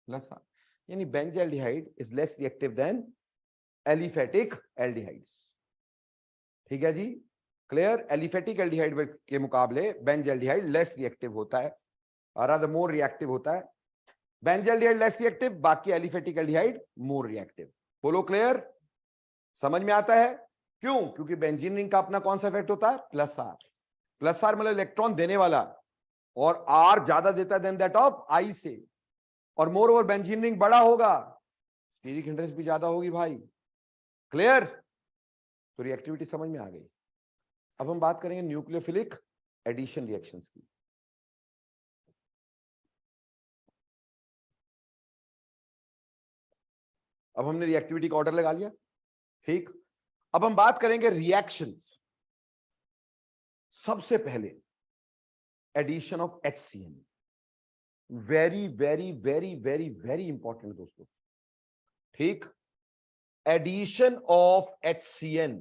प्लस आर। यानी benzaldehyde is less reactive than aliphatic aldehydes. ठीक है जी, क्लियर। एलिफेटिक एल्डिहाइड के मुकाबले बेंजल्डिहाइड लेस रिएक्टिव होता है, और मोर रिएक्टिव होता है। बेंजल्डिहाइड लेस रिएक्टिव, बाकी एलिफेटिक एल्डिहाइड मोर रिएक्टिव। बोलो क्लियर, समझ में आता है? क्यों? क्योंकि बेंजीन रिंग का अपना कौन सा इफेक्ट होता है? Plus R. प्लस आर मतलब इलेक्ट्रॉन देने वाला, और आर ज्यादा देता है देन दैट ऑफ आई से, और मोर ओवर बेंजीन रिंग बड़ा होगा, स्टीरिक हिंड्रेंस भी ज्यादा होगी भाई। क्लियर? तो रिएक्टिविटी समझ में आ गई। अब हम बात करेंगे न्यूक्लियोफिलिक एडिशन रिएक्शंस की। अब हमने रिएक्टिविटी का ऑर्डर लगा लिया, ठीक। अब हम बात करेंगे रिएक्शंस। सबसे पहले addition of HCN, very very very very very important दोस्तों, ठीक। Addition of HCN,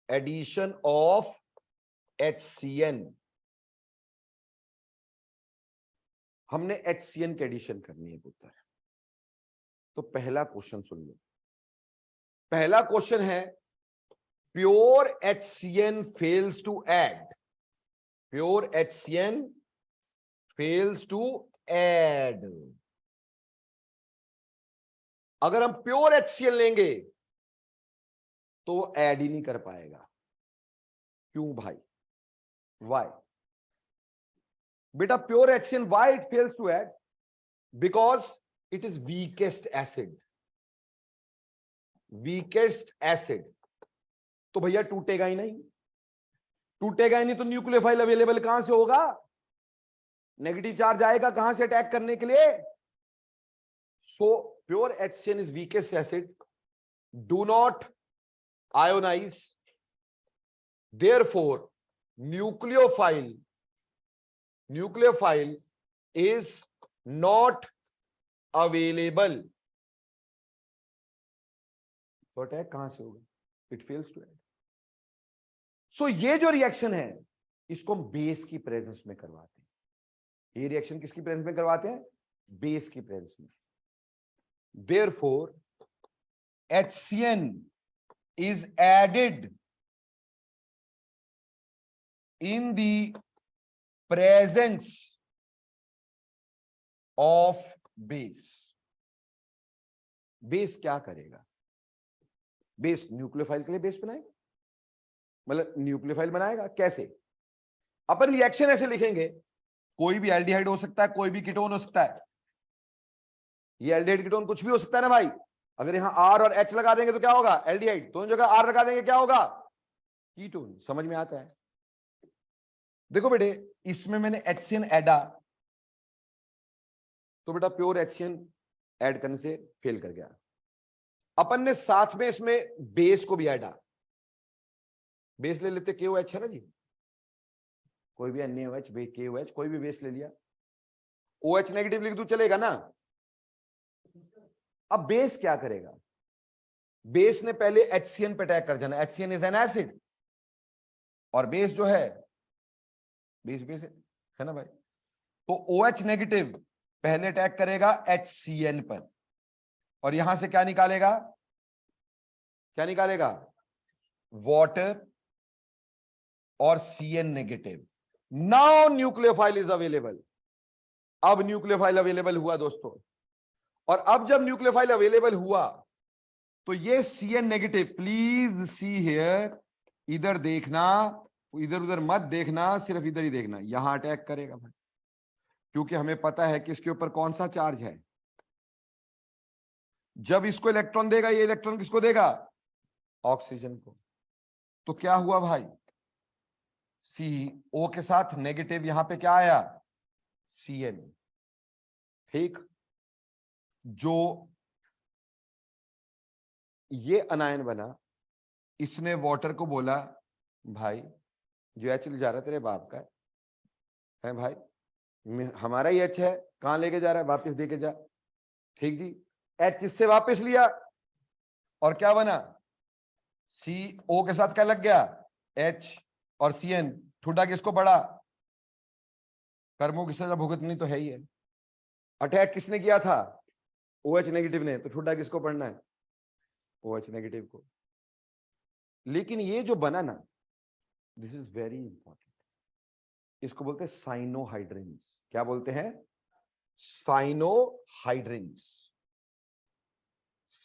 addition of HCN। हमने HCN की एडिशन करनी है पुत्र। तो पहला क्वेश्चन सुन लो। पहला क्वेश्चन है, pure HCN fails to add, pure HCN fails to add. अगर हम प्योर HCN लेंगे तो ऐड ही नहीं कर पाएगा। क्यों भाई? वाई? बेटा pure HCN, why it fails to add? Because it is weakest acid, weakest acid. तो भैया टूटेगा ही नहीं, टूटेगा ही नहीं तो न्यूक्लियोफाइल अवेलेबल कहां से होगा? नेगेटिव चार्ज आएगा कहां से अटैक करने के लिए? So pure HCN is weakest acid, do not ionize, therefore nucleophile is not available। तो अटैक कहां से होगा? It fails to add. So ये जो रिएक्शन है इसको हम बेस की प्रेजेंस में करवाते हैं। ये रिएक्शन किसकी प्रेजेंस में करवाते हैं? बेस की प्रेजेंस में। therefore HCN is added in the presence of base। Base क्या करेगा? बेस न्यूक्लियोफाइल के लिए बेस बनाएगा, मतलब न्यूक्लियोफाइल बनाएगा। कैसे? अपन रिएक्शन ऐसे लिखेंगे, कोई भी एल्डिहाइड हो सकता है, कोई भी कीटोन हो सकता है। ये एल्डिहाइड कीटोन कुछ भी हो सकता है ना भाई। अगर यहां R और H लगा देंगे तो क्या होगा? एल्डिहाइड। दोनों जगह R लगा देंगे क्या होगा? कीटोन। समझ में आता है? देखो बेटे, इसमें मैंने HCN ऐडा, तो बेटा प्योर HCN ऐड करने से फेल कर गया। अपन ने साथ में इसमें बेस को भी ऐडा, बेस ले लेते, KOH है ना जी, कोई भी NaOH, KOH, कोई भी बेस ले लिया, OH नेगेटिव लिख दूं चलेगा ना? अब बेस क्या करेगा? बेस ने पहले HCN पे अटैक कर जाना। HCN इज एन एसिड, और बेस जो है, बेस है ना भाई, तो OH नेगेटिव पहले अटैक करेगा HCN पर, और यहां से क्या निकालेगा? क्या निकालेगा? वाटर और CN negative. Now nucleophile is available. अब न्यूक्लियोफाइल अवेलेबल हुआ दोस्तों, और अब जब न्यूक्लियोफाइल अवेलेबल हुआ तो ये CN negative, please see here, इधर देखना, इधर उधर मत देखना, सिर्फ इधर ही देखना, यहां अटैक करेगा भाई, क्योंकि हमें पता है कि इसके ऊपर कौन सा चार्ज है। जब इसको इलेक्ट्रॉन देगा, ये इलेक्ट्रॉन किसको देगा? ऑक्सीजन को। तो क्या हुआ भाई? CO के साथ नेगेटिव, यहां पे क्या आया? CN। ठीक। जो ये अनायन बना, इसने वाटर को बोला, भाई जो H ले जा रहा है तेरे बाप का है भाई, हमारा ही H है, कहां लेके जा रहा है? वापस देके जा। ठीक जी, H इससे वापस लिया, और क्या बना? CO के साथ क्या लग गया? H और CN। ठुडा किसको पड़ा? कर्मों की सजा भुगतनी तो है ही है। अटैक किसने किया था? OH नेगेटिव ने, तो छुट्टा किसको पढ़ना है? OH नेगेटिव को। लेकिन ये जो बना ना, दिस इज वेरी इंपॉर्टेंट, इसको बोलते हैं साइनोहाइड्रिन्स। क्या बोलते हैं? साइनोहाइड्रिन्स।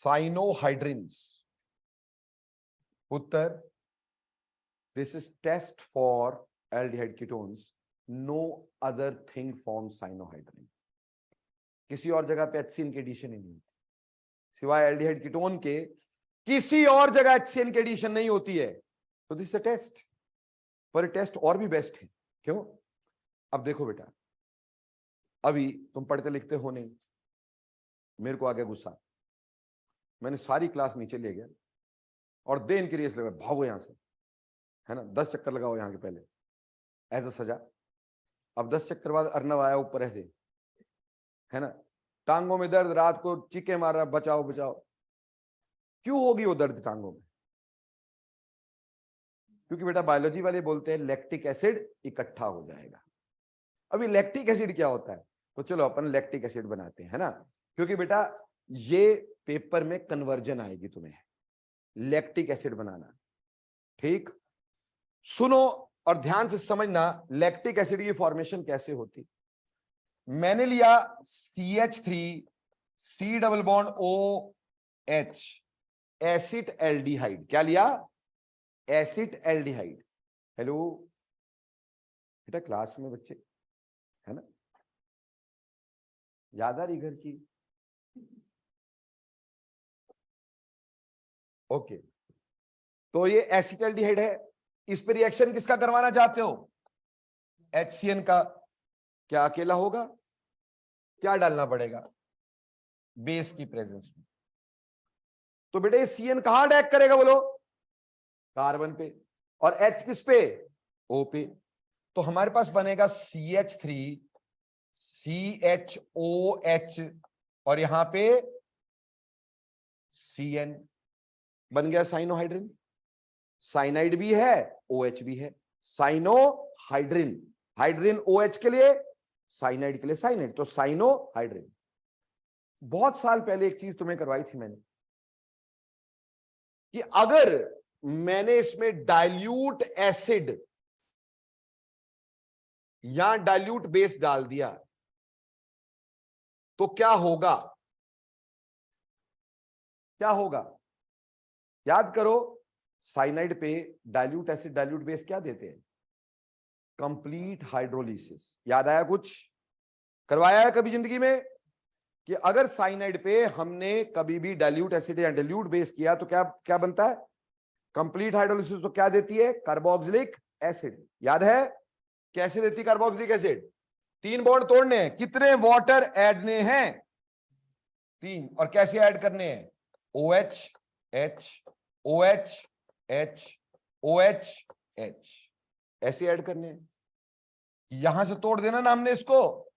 साइनोहाइड्रिन्स। उत्तर, this is test for aldehyde ketones, no other thing form cyanohydrin. किसी और जगह पे HCN की एडिशन ही नहीं होती, सिवाय एल्डिहाइड कीटोन के किसी और जगह HCN की एडिशन नहीं होती है। तो दिस इज अ टेस्ट, पर टेस्ट और भी बेस्ट है। क्यों? अब देखो बेटा, अभी तुम पढ़ते लिखते हो नहीं, मेरे को आ गया गुस्सा, मैंने सारी क्लास नीचे ले गया और दे इनकी रेस लगा, भागो यहां से, है ना, 10 चक्कर लगाओ यहां के पहले, एज अ सजा। अब 10 चक्कर बाद अर्नव आया ऊपर ऐसे, है ना, टांगों में दर्द, रात को चीखे मार रहा, बचाओ बचाओ। क्यों होगी वो दर्द टांगों में? क्योंकि बेटा बायोलॉजी वाले बोलते हैं लैक्टिक एसिड इकट्ठा हो जाएगा। अभी लैक्टिक एसिड क्या होता है? तो चलो अपन लैक्टिक एसिड बनाते हैं, है ना, क्योंकि बेटा ये पेपर में कन्वर्जन आएगी तुम्हें, लैक्टिक एसिड बनाना। ठीक, सुनो और ध्यान से समझना लैक्टिक एसिड की फॉर्मेशन कैसे होती। मैंने लिया CH3 double bond OH, acid aldehyde. क्या लिया? Acid aldehyde. हेलो बेटा, क्लास में बच्चे, है ना, याद आ रही घर की? ओके, तो ये एसिटाल्डिहाइड है, इस पे रिएक्शन किसका करवाना चाहते हो? HCN का। क्या अकेला होगा? क्या डालना पड़ेगा? बेस की प्रेजेंस में। तो बेटे ये CN कहां अटैक करेगा बोलो? कार्बन पे। और H किस पे? O पे। तो हमारे पास बनेगा CH3 CHOH और यहां पे CN, बन गया साइनोहाइड्रिन। साइनाइड भी है, OH भी है, साइनोहाइड्रिन। हाइड्रिन OH के लिए, साइनाइड के लिए साइनाइड, तो साइनोहाइड्रिन। बहुत साल पहले एक चीज तुम्हें करवाई थी मैंने, कि अगर मैंने इसमें डाइल्यूट एसिड या डाइल्यूट बेस डाल दिया तो क्या होगा? क्या होगा? याद करो, साइनाइड पे डाइल्यूट एसिड डाइल्यूट बेस क्या देते हैं? Complete hydrolysis. याद आया? कुछ करवाया है कभी जिंदगी में कि अगर साइनाइड पे हमने कभी भी डाइल्यूट एसिड या डाइल्यूट बेस किया तो क्या क्या बनता है? Complete hydrolysis. तो क्या देती है? Carboxylic acid. याद है? कैसे देती कार्बोक्सिलिक एसिड? 3 बॉन्ड तोड़ने हैं, कितने वाटर ऐडने हैं? 3। और कैसे ऐड करने हैं? OH H OH H OH H, ऐसे ऐड करने हैं। यहां से तोड़ देना ना हमने इसको,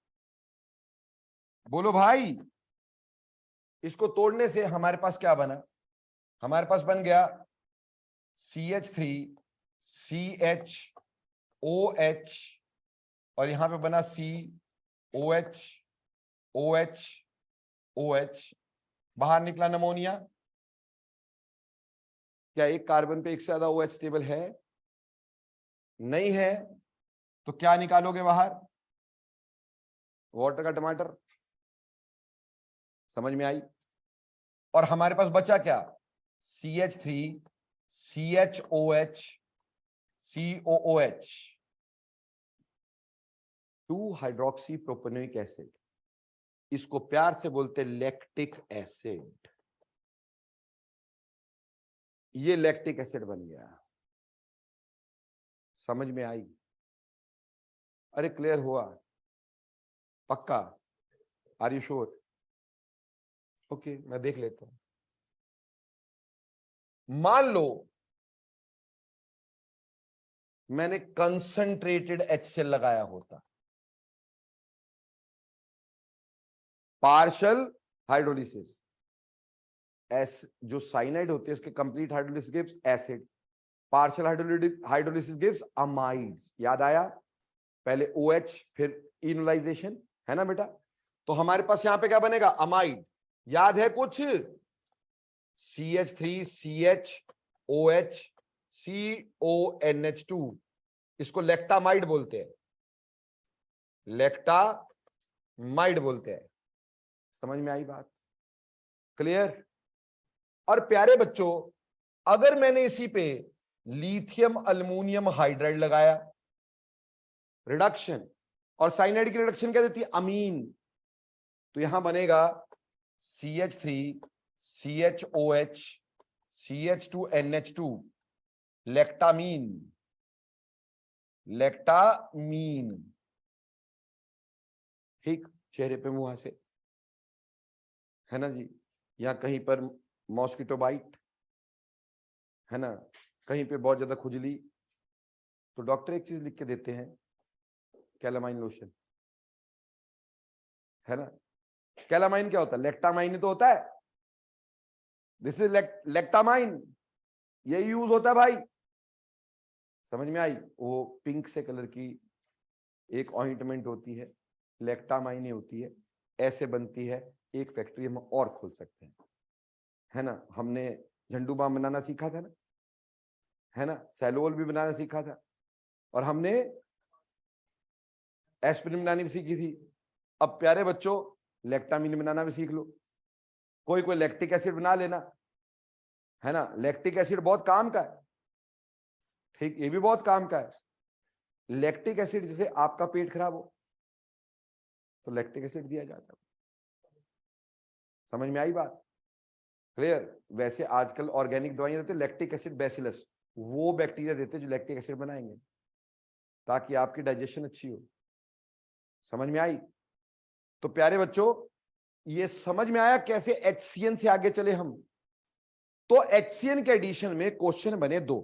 बोलो भाई। इसको तोड़ने से हमारे पास क्या बना? हमारे पास बन गया CH3 CHOH और यहां पे बना COH OH OH, बाहर निकला नमोनिया। क्या एक कार्बन पे एक से ज्यादा OH टेबल है? नहीं है, तो क्या निकालोगे बाहर? वाटर का टमाटर। समझ में आई? और हमारे पास बचा क्या? CH3 CHOH COOH, 2 hydroxy propanoic acid. इसको प्यार से बोलते लैक्टिक एसिड। ये लैक्टिक एसिड बन गया। समझ में आई? अरे क्लियर हुआ? पक्का? Are you sure? ओके, मैं देख लेता हूं। मान लो मैंने कंसंट्रेटेड HCl लगाया होता, पार्शियल हाइड्रोलिसिस, जो साइनाइड होते हैं उसके complete hydrolysis gives acid, partial hydrolysis gives amides. याद आया? पहले OH फिर इनोलाइजेशन, है ना बेटा? तो हमारे पास यहां पे क्या बनेगा? अमाइड। याद है कुछ? CH3 CHOH CONH2, इसको लेक्टामाइड बोलते हैं, लेक्टामाइड बोलते हैं। समझ में आई बात? क्लियर? और प्यारे बच्चों, अगर मैंने इसी पे लिथियम अल्युमिनियम हाइड्राइड लगाया, रिडक्शन, और साइनाइड की रिडक्शन क्या देती है? अमीन। तो यहां बनेगा CH3 CHOH CH2NH2 लेक्टामीन, लेक्टामीन। ठीक, चेहरे पे मुंह से है ना जी, या कहीं पर मॉस्किटो बाइट है ना, कहीं पे बहुत ज्यादा खुजली, तो डॉक्टर एक चीज लिख के देते हैं, कैलामाइन लोशन, है ना। कैलामाइन क्या होता है? लेक्टामाइन ही तो होता है। दिस इज लेक्टामाइन, यही यूज होता है भाई। समझ में आई? वो पिंक से कलर की एक ऑइंटमेंट होती है, लेक्टामाइन होती है, ऐसे बनती है। एक फैक्ट्री हम और खोल सकते हैं, है ना। हमने झंडू बाम बनाना सीखा था ना, है ना, सैलोल भी बनाना सीखा था, और हमने एस्पिरिन बनानी भी सीखी थी। अब प्यारे बच्चों, लेक्टामीन बनाना भी सीख लो। कोई कोई लैक्टिक एसिड बना लेना, है ना। लैक्टिक एसिड बहुत काम का है, ठीक, ये भी बहुत काम का है। लैक्टिक एसिड, जैसे आपका पेट खराब हो तो लैक्टिक एसिड दिया जाता है। समझ में आई बात? क्लियर? वैसे आजकल ऑर्गेनिक दवाइयां देते हैं, लैक्टिक एसिड बैसिलस, वो बैक्टीरिया देते हैं जो लैक्टिक एसिड बनाएंगे ताकि आपकी डाइजेशन अच्छी हो। समझ में आई? तो प्यारे बच्चों, ये समझ में आया कैसे HCN से आगे चले हम। तो HCN के एडिशन में क्वेश्चन बने 2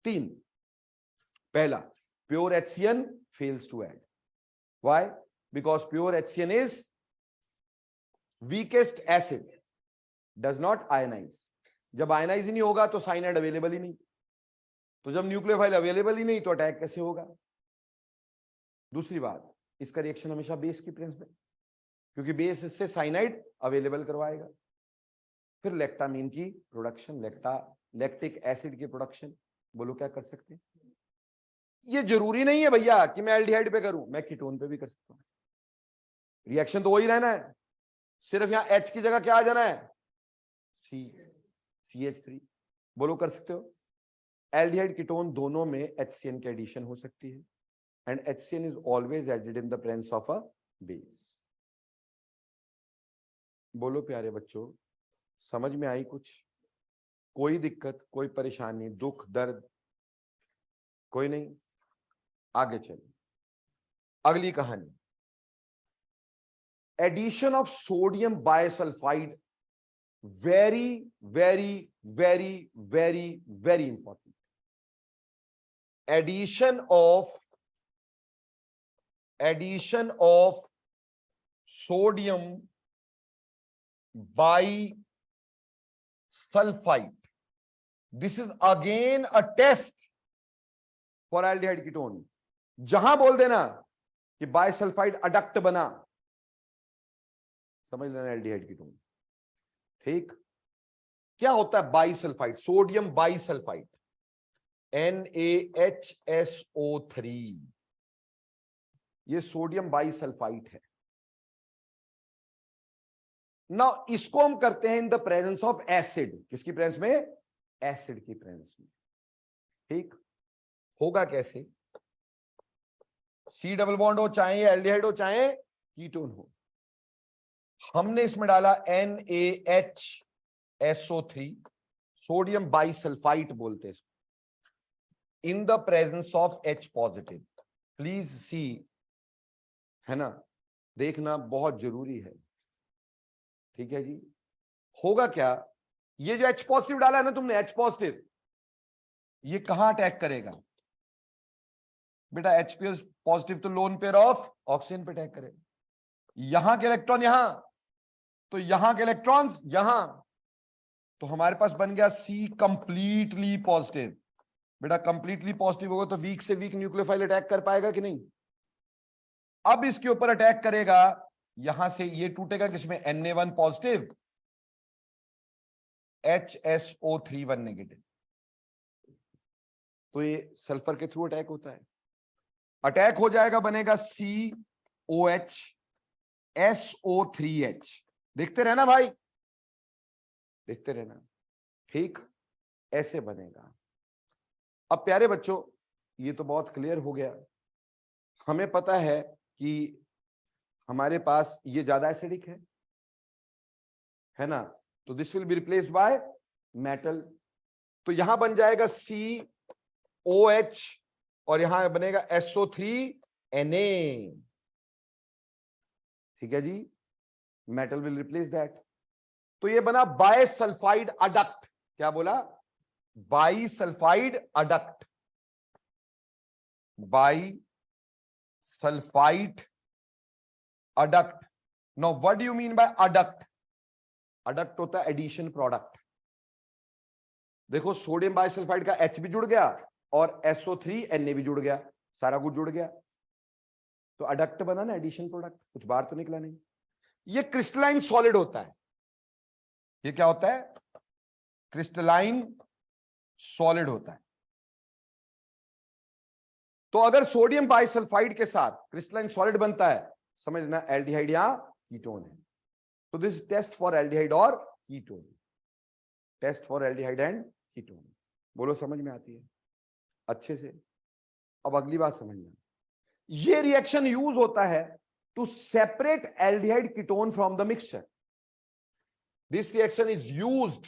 3। पहला, pure HCN fails to add. Why? Because pure HCN is weakest acid, does not ionize. जब आयनाइज ही नहीं होगा तो साइनाइड अवेलेबल ही नहीं, तो जब न्यूक्लियोफाइल अवेलेबल ही नहीं तो अटैक कैसे होगा? दूसरी बात, इसका रिएक्शन हमेशा बेस की प्रेजेंस में, क्योंकि बेस इससे साइनाइड अवेलेबल करवाएगा। फिर लेक्टामीन की प्रोडक्शन, लैक्टिक एसिड की प्रोडक्शन। बोलो क्या कर सकते हैं? ये जरूरी नहीं है भैया कि मैं एल्डिहाइड पे करूं, मैं कीटोन पे भी कर सकता हूं। रिएक्शन तो वही रहना है, सिर्फ यहां H की जगह क्या आ जाना है? CH3। बोलो कर सकते हो? एल्डिहाइड कीटोन दोनों में HCN की एडिशन हो सकती है, and HCN is always added in the presence of a base. बोलो प्यारे बच्चों, समझ में आई कुछ? कोई दिक्कत, कोई परेशानी, दुख दर्द कोई नहीं? आगे चलिए, अगली कहानी, addition of sodium bisulphite. Very very very very very important. Addition of sodium bisulphite, this is again a test for aldehyde ketone. जहां बोल देना कि बाइसल्फाइड अडक्ट बना, समझ लेना एल्डिहाइड कीटोन। ठीक, क्या होता है बाइसल्फाइड? सोडियम बाइसल्फाइड, NaHSO3, ये सोडियम बाइसल्फाइड है ना। इसको हम करते हैं इन द प्रेजेंस ऑफ एसिड। किसकी प्रेजेंस में? एसिड की प्रेजेंस में। ठीक, होगा कैसे? C डबल बॉन्ड हो, चाहे एल्डिहाइड हो, चाहे कीटोन हो। हमने इसमें डाला NaHSO3, सोडियम बाइसल्फाइड बोलते हैं इसको, इन the presence of H positive. Please see, है ना, देखना बहुत जरूरी है। ठीक है जी। होगा क्या? ये जो H पॉजिटिव डाला है ना तुमने, H पॉजिटिव, ये कहां अटैक करेगा बेटा? H पॉजिटिव तो लोन पेयर ऑफ ऑक्सीजन पे अटैक करेगा। यहां के इलेक्ट्रॉन यहां, तो यहां के इलेक्ट्रॉन्स यहां, तो हमारे पास बन गया C कंप्लीटली पॉजिटिव। बेटा कंप्लीटली पॉजिटिव होगा तो वीक से वीक न्यूक्लियोफाइल अटैक कर पाएगा कि नहीं? अब इसके ऊपर अटैक करेगा, यहां से ये टूटेगा किसमें? Na1 positive, HSO3 1 negative. तो ये सल्फर के थ्रू अटैक होता है, अटैक हो जाएगा, बनेगा COH SO3H। देखते रहना भाई, देखते रहना, ठीक, ऐसे बनेगा। अब प्यारे बच्चों, ये तो बहुत क्लियर हो गया, हमें पता है कि हमारे पास ये ज्यादा एसिडिक है ना, तो this will be replaced by metal. तो यहां बन जाएगा COH और यहां बनेगा SO3Na। ठीक है जी, मेटल विल रिप्लेस दैट। तो ये बना बायसल्फाइड अडक्ट। क्या बोला? Bisulphite adduct, bisulphite adduct. Now what do you mean by adduct? Adduct होता है एडिशन प्रोडक्ट। देखो सोडियम बाइसल्फाइड का H भी जुड़ गया और SO3Na भी जुड़ गया, सारा कुछ जुड़ गया, तो अडक्ट बना ना, एडिशन प्रोडक्ट, कुछ बाहर तो निकला नहीं। ये क्रिस्टलाइन सॉलिड होता है। ये क्या होता है? क्रिस्टलाइन सॉलिड होता है। तो अगर सोडियम बाइसल्फाइड के साथ क्रिस्टलाइन सॉलिड बनता है, समझ लेना एल्डिहाइड या कीटोन है। तो दिस टेस्ट फॉर एल्डिहाइड और ketone, test for aldehyde and ketone. बोलो समझ में आती है अच्छे से? अब अगली बात समझना, ये रिएक्शन यूज होता है to separate aldehyde ketone from the mixture. This reaction is used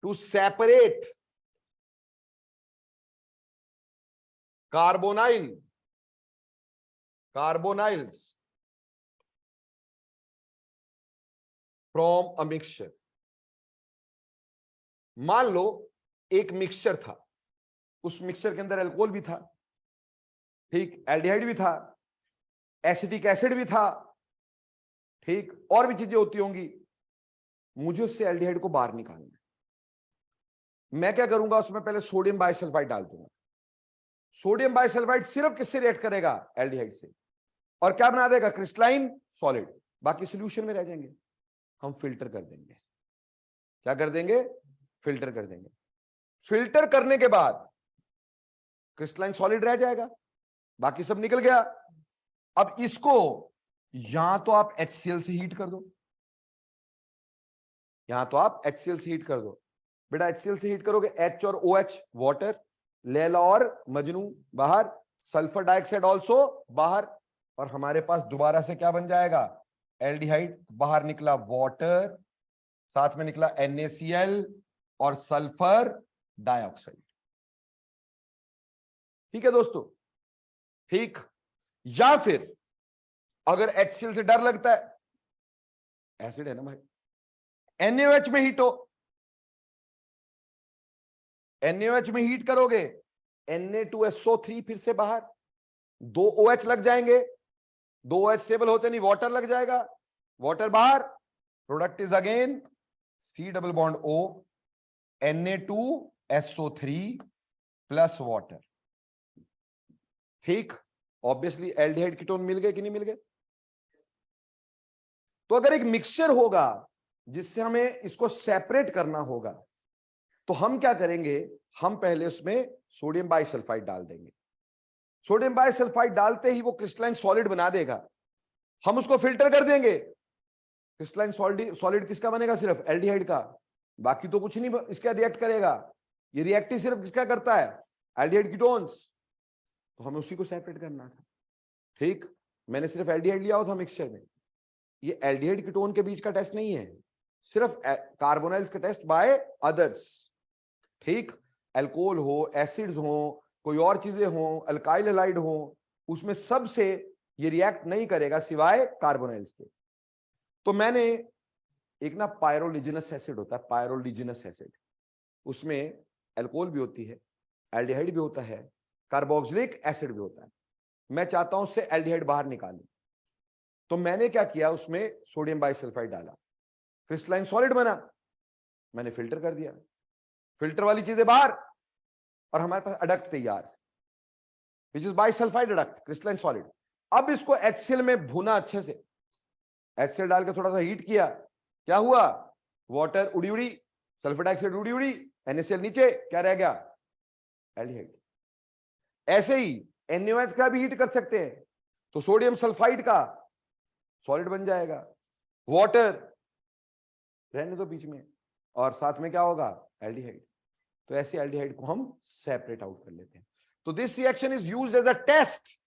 to separate carbonyls from a mixture. मान लो एक मिक्सचर था, उस मिक्सचर के अंदर अल्कोहल भी था, ठीक, एल्डिहाइड भी था, एसिटिक एसिड भी था, ठीक, और भी चीजें होती होंगी। मुझे उससे एल्डिहाइड को बाहर निकालना है। मैं क्या करूंगा, उसमें पहले सोडियम बाइसल्फाइड डाल दूंगा। सोडियम बाइसल्फाइड सिर्फ किससे रिएक्ट करेगा? एल्डिहाइड से, और क्या बना देगा? Crystalline solid. बाकी सॉल्यूशन में रह जाएंगे, हम फिल्टर कर देंगे। क्या कर देंगे? फिल्टर कर देंगे। फिल्टर करने के बाद क्रिस्टलाइन सॉलिड रह जाएगा, बाकी सब निकल गया। अब इसको यहां तो आप HCl से हीट कर दो, यहां तो आप HCl से हीट कर दो। बेटा HCl से हीट करोगे, H और OH वाटर, लैला और मजनू बाहर, सल्फर डाइऑक्साइड ऑल्सो बाहर, और हमारे पास दोबारा से क्या बन जाएगा? एल्डिहाइड। बाहर निकला वाटर, साथ में निकला NaCl और सल्फर डाइऑक्साइड। ठीक है दोस्तों, ठीक। या फिर अगर HCl से डर लगता है, एसिड है ना भाई, NaOH में हीट हो, NaOH में हीट करोगे, Na2SO3 फिर से बाहर, 2 OH लग जाएंगे, 2 OH स्टेबल होते नहीं, वाटर लग जाएगा, वाटर बाहर, product is again C double bond O Na2SO3 plus water. ठीक, ऑब्वियसली एल्डिहाइड कीटोन मिल गए कि नहीं मिल गए? तो अगर एक मिक्सचर होगा जिससे हमें इसको सेपरेट करना होगा, तो हम क्या करेंगे? हम पहले उसमें सोडियम बाइसल्फाइड डाल देंगे। सोडियम बाइसल्फाइड डालते ही वो क्रिस्टलाइन सॉलिड बना देगा, हम उसको फिल्टर कर देंगे। क्रिस्टलाइन सॉलिड किसका बनेगा? सिर्फ एल्डिहाइड का, बाकी तो कुछ नहीं इसका रिएक्ट करेगा। ये रिएक्टिव सिर्फ किसका करता है? Aldehyde ketones. तो हमें उसी को सेपरेट करना था। ठीक, मैंने सिर्फ एल्डिहाइड लिया हुआ था मिक्सचर में। ये एल्डिहाइड कीटोन के बीच का टेस्ट नहीं है, सिर्फ कार्बोनाइल्स का टेस्ट बाय अदर्स। ठीक, अल्कोहल हो, एसिड्स हो, कोई और चीजें हो, अल्काइल हैलाइड हो, उसमें सबसे ये रिएक्ट नहीं करेगा सिवाय कार्बोनाइल्स के। तो मैंने एक ना पायरोलिजिनस एसिड होता है, पायरोलिजिनस एसिड, उसमें अल्कोहल भी होती है, एल्डिहाइड भी होता है, कार्बोक्सिलिक एसिड भी होता है। मैं चाहता हूं उससे एल्डिहाइड बाहर निकालूं, तो मैंने क्या किया? उसमें सोडियम बाइसल्फाइड डाला, क्रिस्टलाइन सॉलिड बना, मैंने फिल्टर कर दिया, फिल्टर वाली चीजें बाहर, और हमारे पास अडक्ट तैयार, which is bisulphide adduct, crystalline solid. अब इसको HCl में भुना अच्छे से, HCl डाल के थोड़ा सा हीट किया, क्या हुआ? वाटर उड़ी उड़ी, सल्फर डाइऑक्साइड उड़ी उड़ी, NaCl नीचे, क्या रह गया? एल्डिहाइड। ऐसे ही NaOH का भी हीट कर सकते हैं, तो सोडियम सल्फाइड का सॉलिड बन जाएगा, वाटर रहने दो बीच में, और साथ में क्या होगा? एल्डिहाइड। तो ऐसे एल्डिहाइड को हम सेपरेट आउट कर लेते हैं। तो this reaction is used as a test.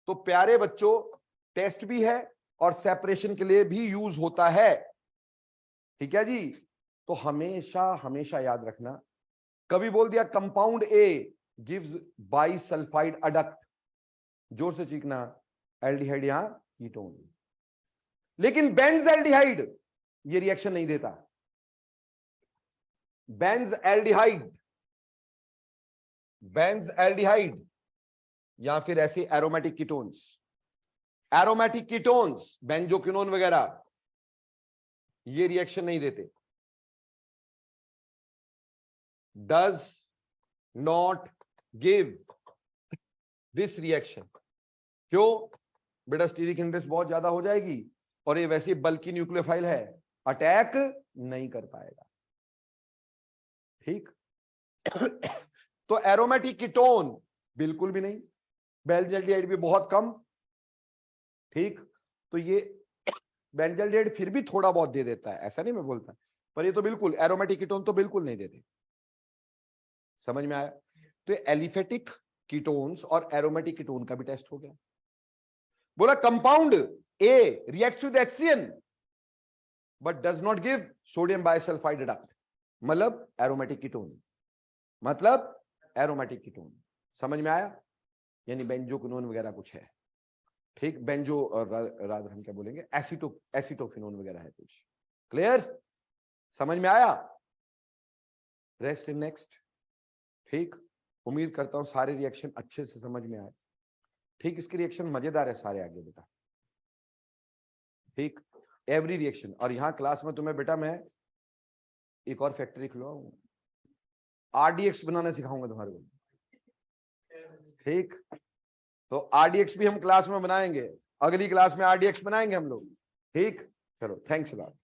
तो प्यारे बच्चों, टेस्ट भी है और सेपरेशन के लिए भी यूज होता है, ठीक है जी। तो हमेशा हमेशा याद रखना, कभी बोल दिया compound A gives bisulphide adduct, जोर से चीखना, एल्डिहाइड यहां कीटोन। लेकिन बेंजल्डिहाइड ये रिएक्शन नहीं देता। बेंजल्डिहाइड या फिर ऐसे एरोमेटिक कीटोन्स, बेंजोक्विनोन वगैरह, ये रिएक्शन नहीं देते। Does not give this reaction. क्यों? बेटा स्टीरिक हिंड्रेंस बहुत ज्यादा हो जाएगी और ये वैसे बल्कि न्यूक्लियोफाइल है, अटैक नहीं कर पाएगा, ठीक। तो एरोमेटिक कीटोन बिल्कुल भी नहीं, बेंजल्डिहाइड भी बहुत कम, ठीक। तो ये बेंजल्डिहाइड फिर भी थोड़ा बहुत दे देता है, ऐसा नहीं मैं बोलता, पर ये तो बिल्कुल, एरोमेटिक कीटोन तो बिल्कुल नहीं देते। समझ में आया? तो ये एलिफेटिक कीटोन्स और एरोमेटिक कीटोन का भी टेस्ट हो गया। बोला compound A reacts with HCN but does not give sodium bisulphide adduct, मतलब एरोमेटिक कीटोन, समझ में आया? यानी बेंजोक्विनोन वगैरह कुछ है, ठीक। बेंजो और रादर हम क्या बोलेंगे, एसिटोफिनोन वगैरह है कुछ। क्लियर? समझ में आया? रेस्ट इन नेक्स्ट, ठीक। उम्मीद करता हूं सारे रिएक्शन अच्छे से समझ में आए, ठीक। इसके रिएक्शन मजेदार है सारे, आगे बेटा, ठीक। Every reaction. और यहां क्लास में तुम्हें बेटा मैं एक और फैक्ट्री खुलवाऊंगा, RDX बनाना सिखाऊंगा तुम्हारे को, ठीक। तो RDX भी हम क्लास में बनाएंगे, अगली क्लास में RDX बनाएंगे हम लोग, ठीक। चलो, थैंक्स अ लॉट।